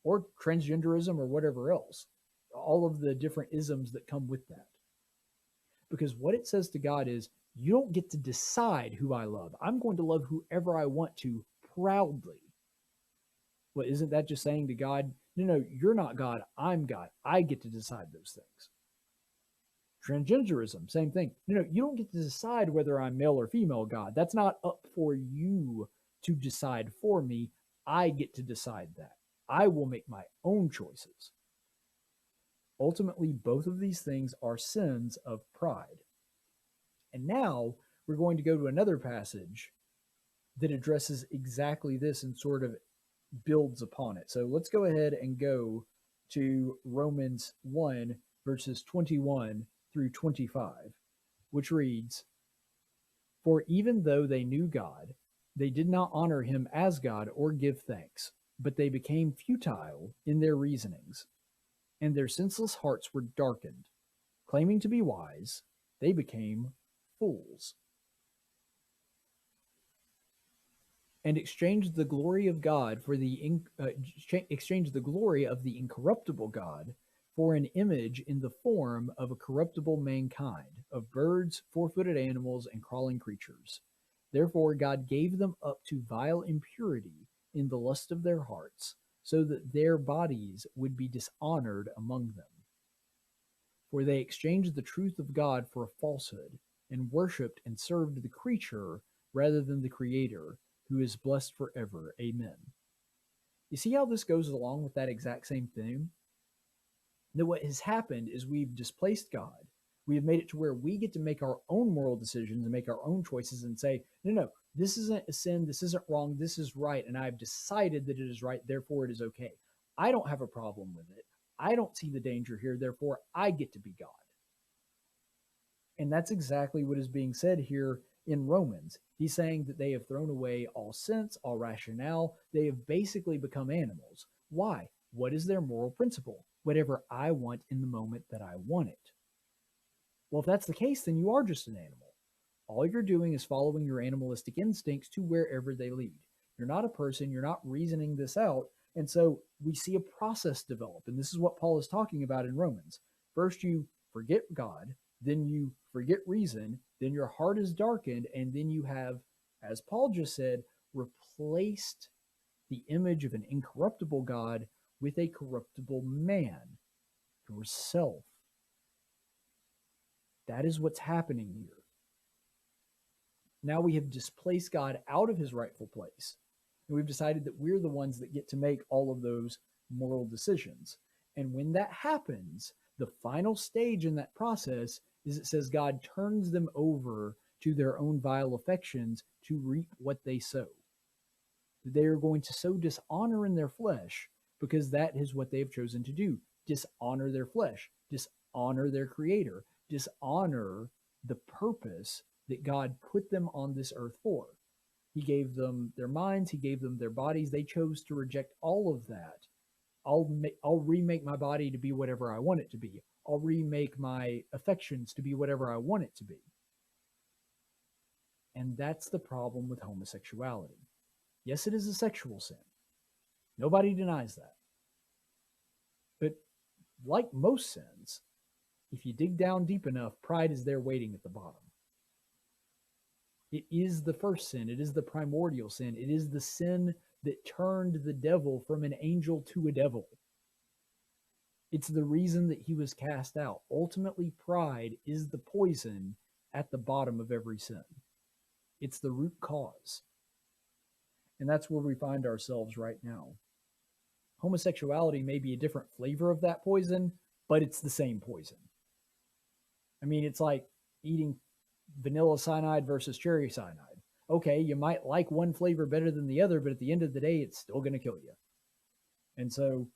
Or transgenderism or whatever else. All of the different isms that come with that. Because what it says to God is, you don't get to decide who I love. I'm going to love whoever I want to proudly. Well, isn't that just saying to God, no, you're not God, I'm God. I get to decide those things. Transgenderism, same thing. No, you don't get to decide whether I'm male or female, God. That's not up for you to decide for me. I get to decide that. I will make my own choices. Ultimately, both of these things are sins of pride. And now we're going to go to another passage that addresses exactly this and sort of builds upon it. So let's go ahead and go to Romans 1, verses 21 through 25, which reads, "For even though they knew God, they did not honor him as God or give thanks, but they became futile in their reasonings, and their senseless hearts were darkened. Claiming to be wise, they became fools, and exchanged the glory of God for exchanged the glory of the incorruptible God for an image in the form of a corruptible mankind, of birds, four-footed animals, and crawling creatures. Therefore God gave them up to vile impurity in the lust of their hearts, so that their bodies would be dishonored among them. For they exchanged the truth of God for a falsehood, and worshipped and served the creature rather than the Creator, who is blessed forever. Amen." You see how this goes along with that exact same thing? That what has happened is we've displaced God. We have made it to where we get to make our own moral decisions and make our own choices and say, no, this isn't a sin, this isn't wrong, this is right, and I've decided that it is right, therefore it is okay. I don't have a problem with it. I don't see the danger here, therefore I get to be God. And that's exactly what is being said here in Romans. He's saying that they have thrown away all sense, all rationale. They have basically become animals. Why? What is their moral principle? Whatever I want in the moment that I want it. Well, if that's the case, then you are just an animal. All you're doing is following your animalistic instincts to wherever they lead. You're not a person, you're not reasoning this out. And so we see a process develop. And this is what Paul is talking about in Romans. First, you forget God, then you forget reason, then your heart is darkened, and then you have, as Paul just said, replaced the image of an incorruptible God with a corruptible man, yourself. That is what's happening here. Now we have displaced God out of his rightful place. And we've decided that we're the ones that get to make all of those moral decisions. And when that happens, the final stage in that process is it says God turns them over to their own vile affections to reap what they sow. They are going to sow dishonor in their flesh because that is what they have chosen to do. Dishonor their flesh, dishonor their creator, dishonor the purpose that God put them on this earth for. He gave them their minds, he gave them their bodies. They chose to reject all of that. I'll remake my body to be whatever I want it to be. I'll remake my affections to be whatever I want it to be. And that's the problem with homosexuality. Yes, it is a sexual sin. Nobody denies that. But like most sins, if you dig down deep enough, pride is there waiting at the bottom. It is the first sin. It is the primordial sin. It is the sin that turned the devil from an angel to a devil. It's the reason that he was cast out. Ultimately, pride is the poison at the bottom of every sin. It's the root cause. And that's where we find ourselves right now. Homosexuality may be a different flavor of that poison, but it's the same poison. I mean, it's like eating vanilla cyanide versus cherry cyanide. Okay, you might like one flavor better than the other, but at the end of the day, it's still going to kill you. And so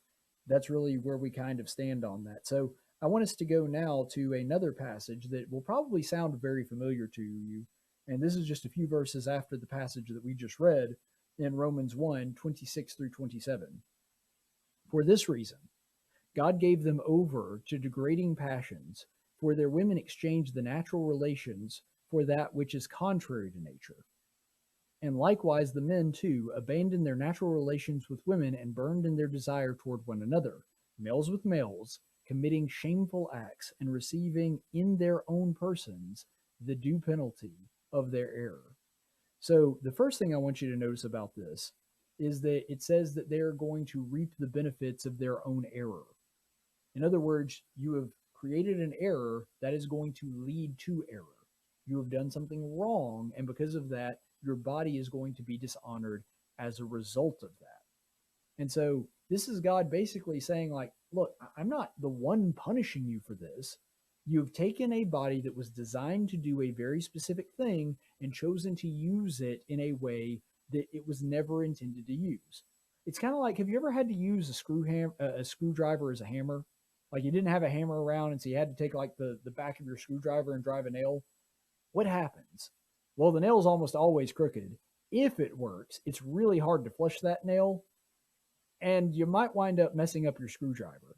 that's really where we kind of stand on that. So I want us to go now to another passage that will probably sound very familiar to you. And this is just a few verses after the passage that we just read in Romans 1, 26 through 27. For this reason, God gave them over to degrading passions, for their women exchanged the natural relations for that which is contrary to nature. And likewise the men too abandoned their natural relations with women and burned in their desire toward one another, males with males, committing shameful acts and receiving in their own persons the due penalty of their error. So the first thing I want you to notice about this is that it says that they are going to reap the benefits of their own error. In other words, you have created an error that is going to lead to error. You have done something wrong, and because of that, your body is going to be dishonored as a result of that. And so this is God basically saying, like, look, I'm not the one punishing you for this. You've taken a body that was designed to do a very specific thing and chosen to use it in a way that it was never intended to use. It's kind of like, have you ever had to use a screwdriver as a hammer? Like you didn't have a hammer around, and so you had to take like the back of your screwdriver and drive a nail. What happens? Well, the nail's almost always crooked. If it works, it's really hard to flush that nail, and you might wind up messing up your screwdriver.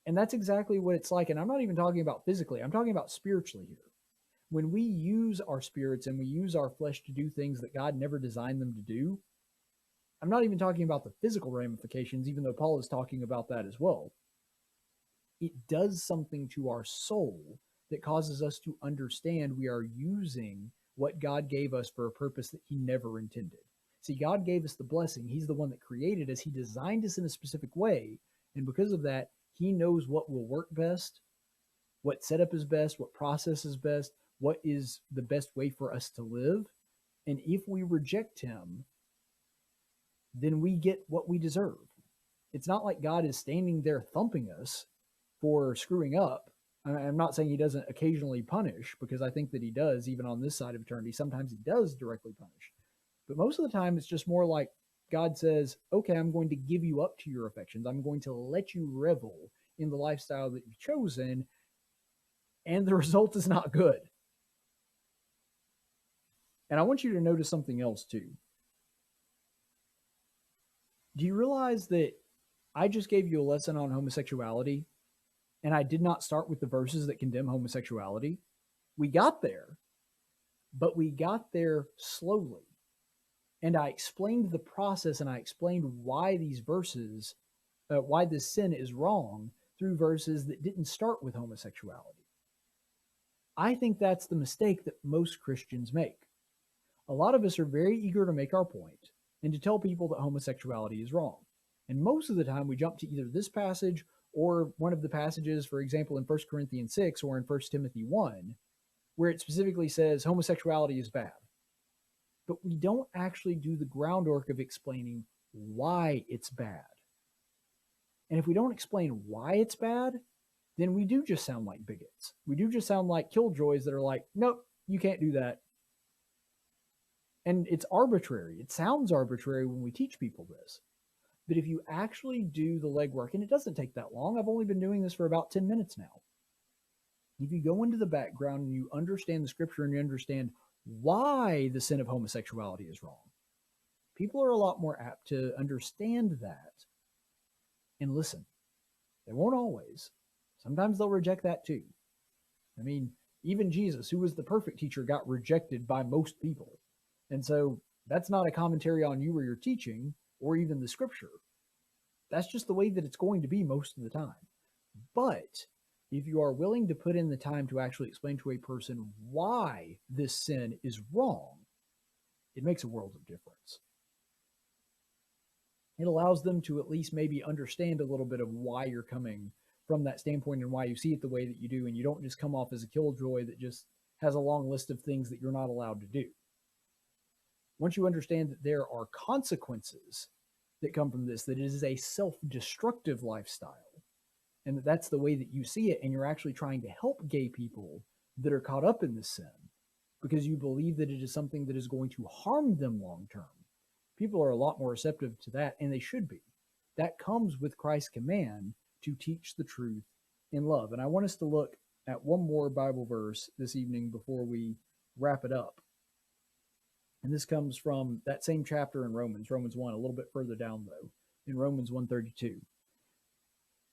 And that's exactly what it's like. And I'm not even talking about physically. I'm talking about spiritually here. When we use our spirits and we use our flesh to do things that God never designed them to do, I'm not even talking about the physical ramifications, even though Paul is talking about that as well. It does something to our soul that causes us to understand we are using what God gave us for a purpose that he never intended. See, God gave us the blessing. He's the one that created us. He designed us in a specific way. And because of that, he knows what will work best, what setup is best, what process is best, what is the best way for us to live. And if we reject him, then we get what we deserve. It's not like God is standing there thumping us for screwing up. I'm not saying he doesn't occasionally punish, because I think that he does, even on this side of eternity. Sometimes he does directly punish. But most of the time, it's just more like God says, okay, I'm going to give you up to your affections. I'm going to let you revel in the lifestyle that you've chosen, and the result is not good. And I want you to notice something else too. Do you realize that I just gave you a lesson on homosexuality and I did not start with the verses that condemn homosexuality? We got there, but we got there slowly. And I explained the process and I explained why these verses, why this sin is wrong through verses that didn't start with homosexuality. I think that's the mistake that most Christians make. A lot of us are very eager to make our point and to tell people that homosexuality is wrong. And most of the time we jump to either this passage or one of the passages, for example, in 1 Corinthians 6 or in 1 Timothy 1, where it specifically says homosexuality is bad. But we don't actually do the groundwork of explaining why it's bad. And if we don't explain why it's bad, then we do just sound like bigots. We do just sound like killjoys that are like, nope, you can't do that. And it's arbitrary. It sounds arbitrary when we teach people this. But if you actually do the legwork, and it doesn't take that long, I've only been doing this for about 10 minutes now. If you go into the background and you understand the scripture and you understand why the sin of homosexuality is wrong, people are a lot more apt to understand that and listen. They won't always. Sometimes they'll reject that too. I mean, even Jesus, who was the perfect teacher, got rejected by most people. And so that's not a commentary on you or your teaching or even the scripture. That's just the way that it's going to be most of the time. But if you are willing to put in the time to actually explain to a person why this sin is wrong, it makes a world of difference. It allows them to at least maybe understand a little bit of why you're coming from that standpoint and why you see it the way that you do, and you don't just come off as a killjoy that just has a long list of things that you're not allowed to do. Once you understand that there are consequences that come from this, that it is a self-destructive lifestyle, and that that's the way that you see it, and you're actually trying to help gay people that are caught up in this sin because you believe that it is something that is going to harm them long term. People are a lot more receptive to that, and they should be. That comes with Christ's command to teach the truth in love. And I want us to look at one more Bible verse this evening before we wrap it up. And this comes from that same chapter in Romans 1, a little bit further down though, in Romans 1:32.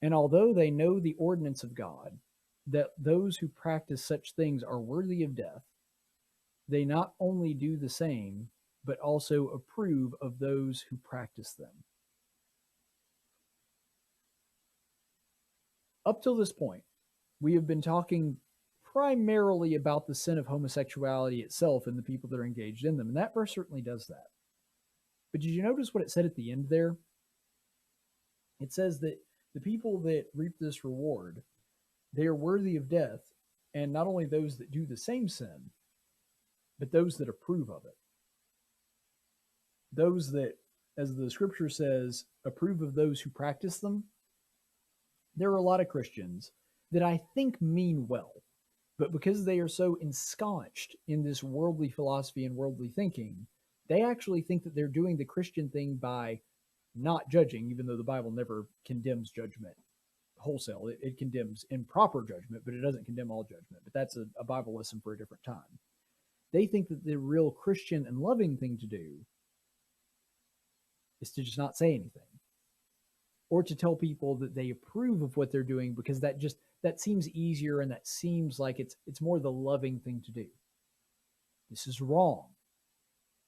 And although they know the ordinance of God, that those who practice such things are worthy of death, they not only do the same, but also approve of those who practice them. Up till this point, we have been talking primarily about the sin of homosexuality itself and the people that are engaged in them, and that verse certainly does that. But did you notice what it said at the end there? It says that the people that reap this reward, they are worthy of death, and not only those that do the same sin, but those that approve of it. Those that, as the scripture says, approve of those who practice them. There are a lot of Christians that I think mean well, but because they are so ensconced in this worldly philosophy and worldly thinking, they actually think that they're doing the Christian thing by not judging, even though the Bible never condemns judgment wholesale. It condemns improper judgment, but it doesn't condemn all judgment. But that's a Bible lesson for a different time. They think that the real Christian and loving thing to do is to just not say anything, or to tell people that they approve of what they're doing, because that seems easier, and that seems like it's more the loving thing to do. This is wrong.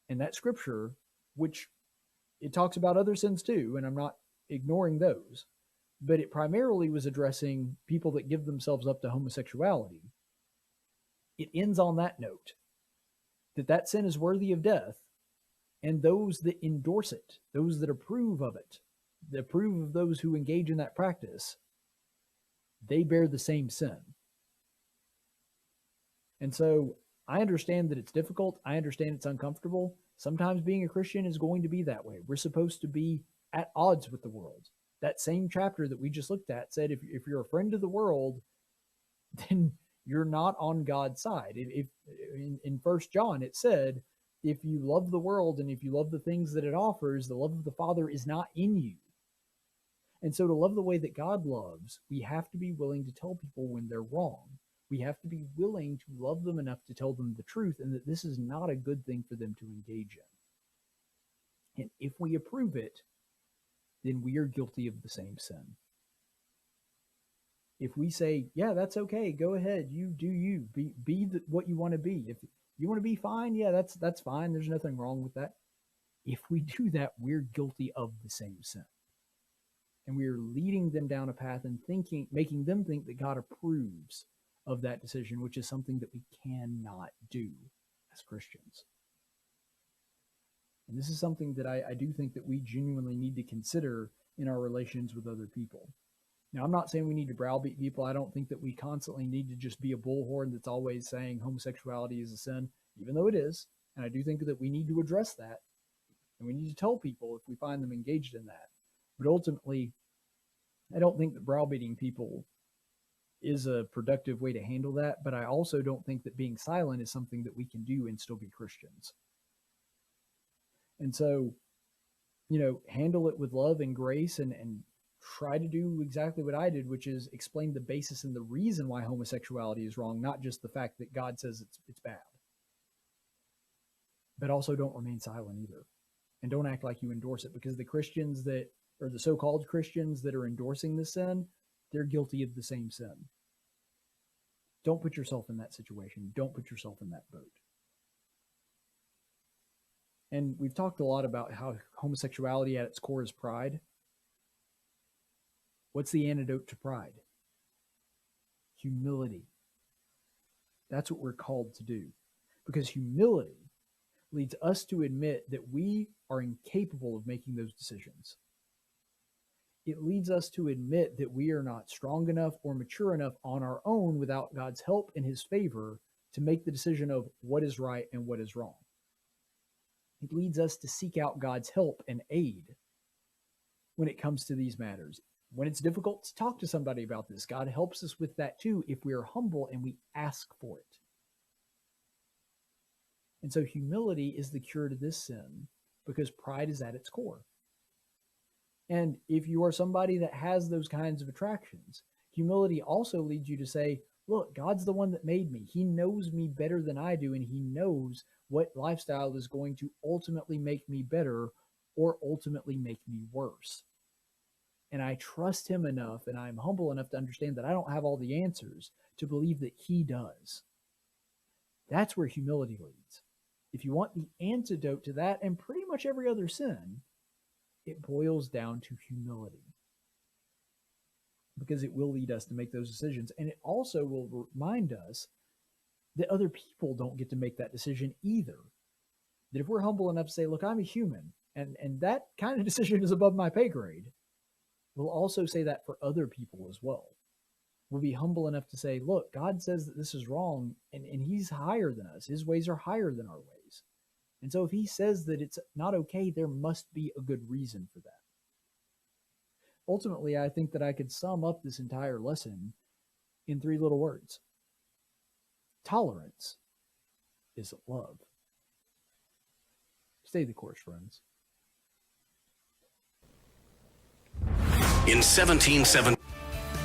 And that scripture, which it talks about other sins too, and I'm not ignoring those, but it primarily was addressing people that give themselves up to homosexuality. It ends on that note, that sin is worthy of death, and those that endorse it, those that approve of it, that approve of those who engage in that practice, they bear the same sin. And so I understand that it's difficult. I understand it's uncomfortable. Sometimes being a Christian is going to be that way. We're supposed to be at odds with the world. That same chapter that we just looked at said if you're a friend of the world, then you're not on God's side. If in 1 John it said, if you love the world and if you love the things that it offers, the love of the Father is not in you. And so to love the way that God loves, we have to be willing to tell people when they're wrong. We have to be willing to love them enough to tell them the truth, and that this is not a good thing for them to engage in. And if we approve it, then we are guilty of the same sin. If we say, yeah, that's okay, go ahead, you do you, be what you want to be. If you want to be fine, yeah, that's fine. There's nothing wrong with that. If we do that, we're guilty of the same sin. And we are leading them down a path and making them think that God approves of that decision, which is something that we cannot do as Christians. And this is something that I do think that we genuinely need to consider in our relations with other people. Now, I'm not saying we need to browbeat people. I don't think that we constantly need to just be a bullhorn that's always saying homosexuality is a sin, even though it is. And I do think that we need to address that. And we need to tell people if we find them engaged in that. But ultimately, I don't think that browbeating people is a productive way to handle that. But I also don't think that being silent is something that we can do and still be Christians. And so, handle it with love and grace and try to do exactly what I did, which is explain the basis and the reason why homosexuality is wrong, not just the fact that God says it's bad. But also don't remain silent either. And don't act like you endorse it, because the Christians or the so-called Christians that are endorsing this sin, they're guilty of the same sin. Don't put yourself in that situation. Don't put yourself in that boat. And we've talked a lot about how homosexuality at its core is pride. What's the antidote to pride? Humility. That's what we're called to do. Because humility leads us to admit that we are incapable of making those decisions. It leads us to admit that we are not strong enough or mature enough on our own without God's help and his favor to make the decision of what is right and what is wrong. It leads us to seek out God's help and aid when it comes to these matters. When it's difficult to talk to somebody about this, God helps us with that too if we are humble and we ask for it. And so humility is the cure to this sin because pride is at its core. And if you are somebody that has those kinds of attractions, humility also leads you to say, look, God's the one that made me. He knows me better than I do, and he knows what lifestyle is going to ultimately make me better or ultimately make me worse. And I trust him enough, and I'm humble enough to understand that I don't have all the answers to believe that he does. That's where humility leads. If you want the antidote to that and pretty much every other sin, it boils down to humility. Because it will lead us to make those decisions. And it also will remind us that other people don't get to make that decision either. That if we're humble enough to say, look, I'm a human, and that kind of decision is above my pay grade, we'll also say that for other people as well. We'll be humble enough to say, look, God says that this is wrong, and he's higher than us. His ways are higher than our ways. And so if he says that it's not okay, there must be a good reason for that. Ultimately, I think that I could sum up this entire lesson in 3 little words. Tolerance is love. Stay the course, friends. In 1770.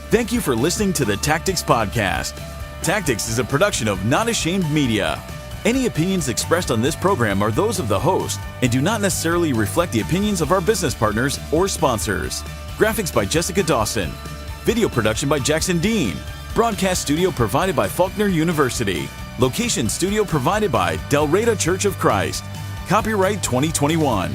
Thank you for listening to the Tactics Podcast. Tactics is a production of Not Ashamed Media. Any opinions expressed on this program are those of the host and do not necessarily reflect the opinions of our business partners or sponsors. Graphics by Jessica Dawson. Video production by Jackson Dean. Broadcast studio provided by Faulkner University. Location studio provided by Del Reyta Church of Christ. Copyright 2021.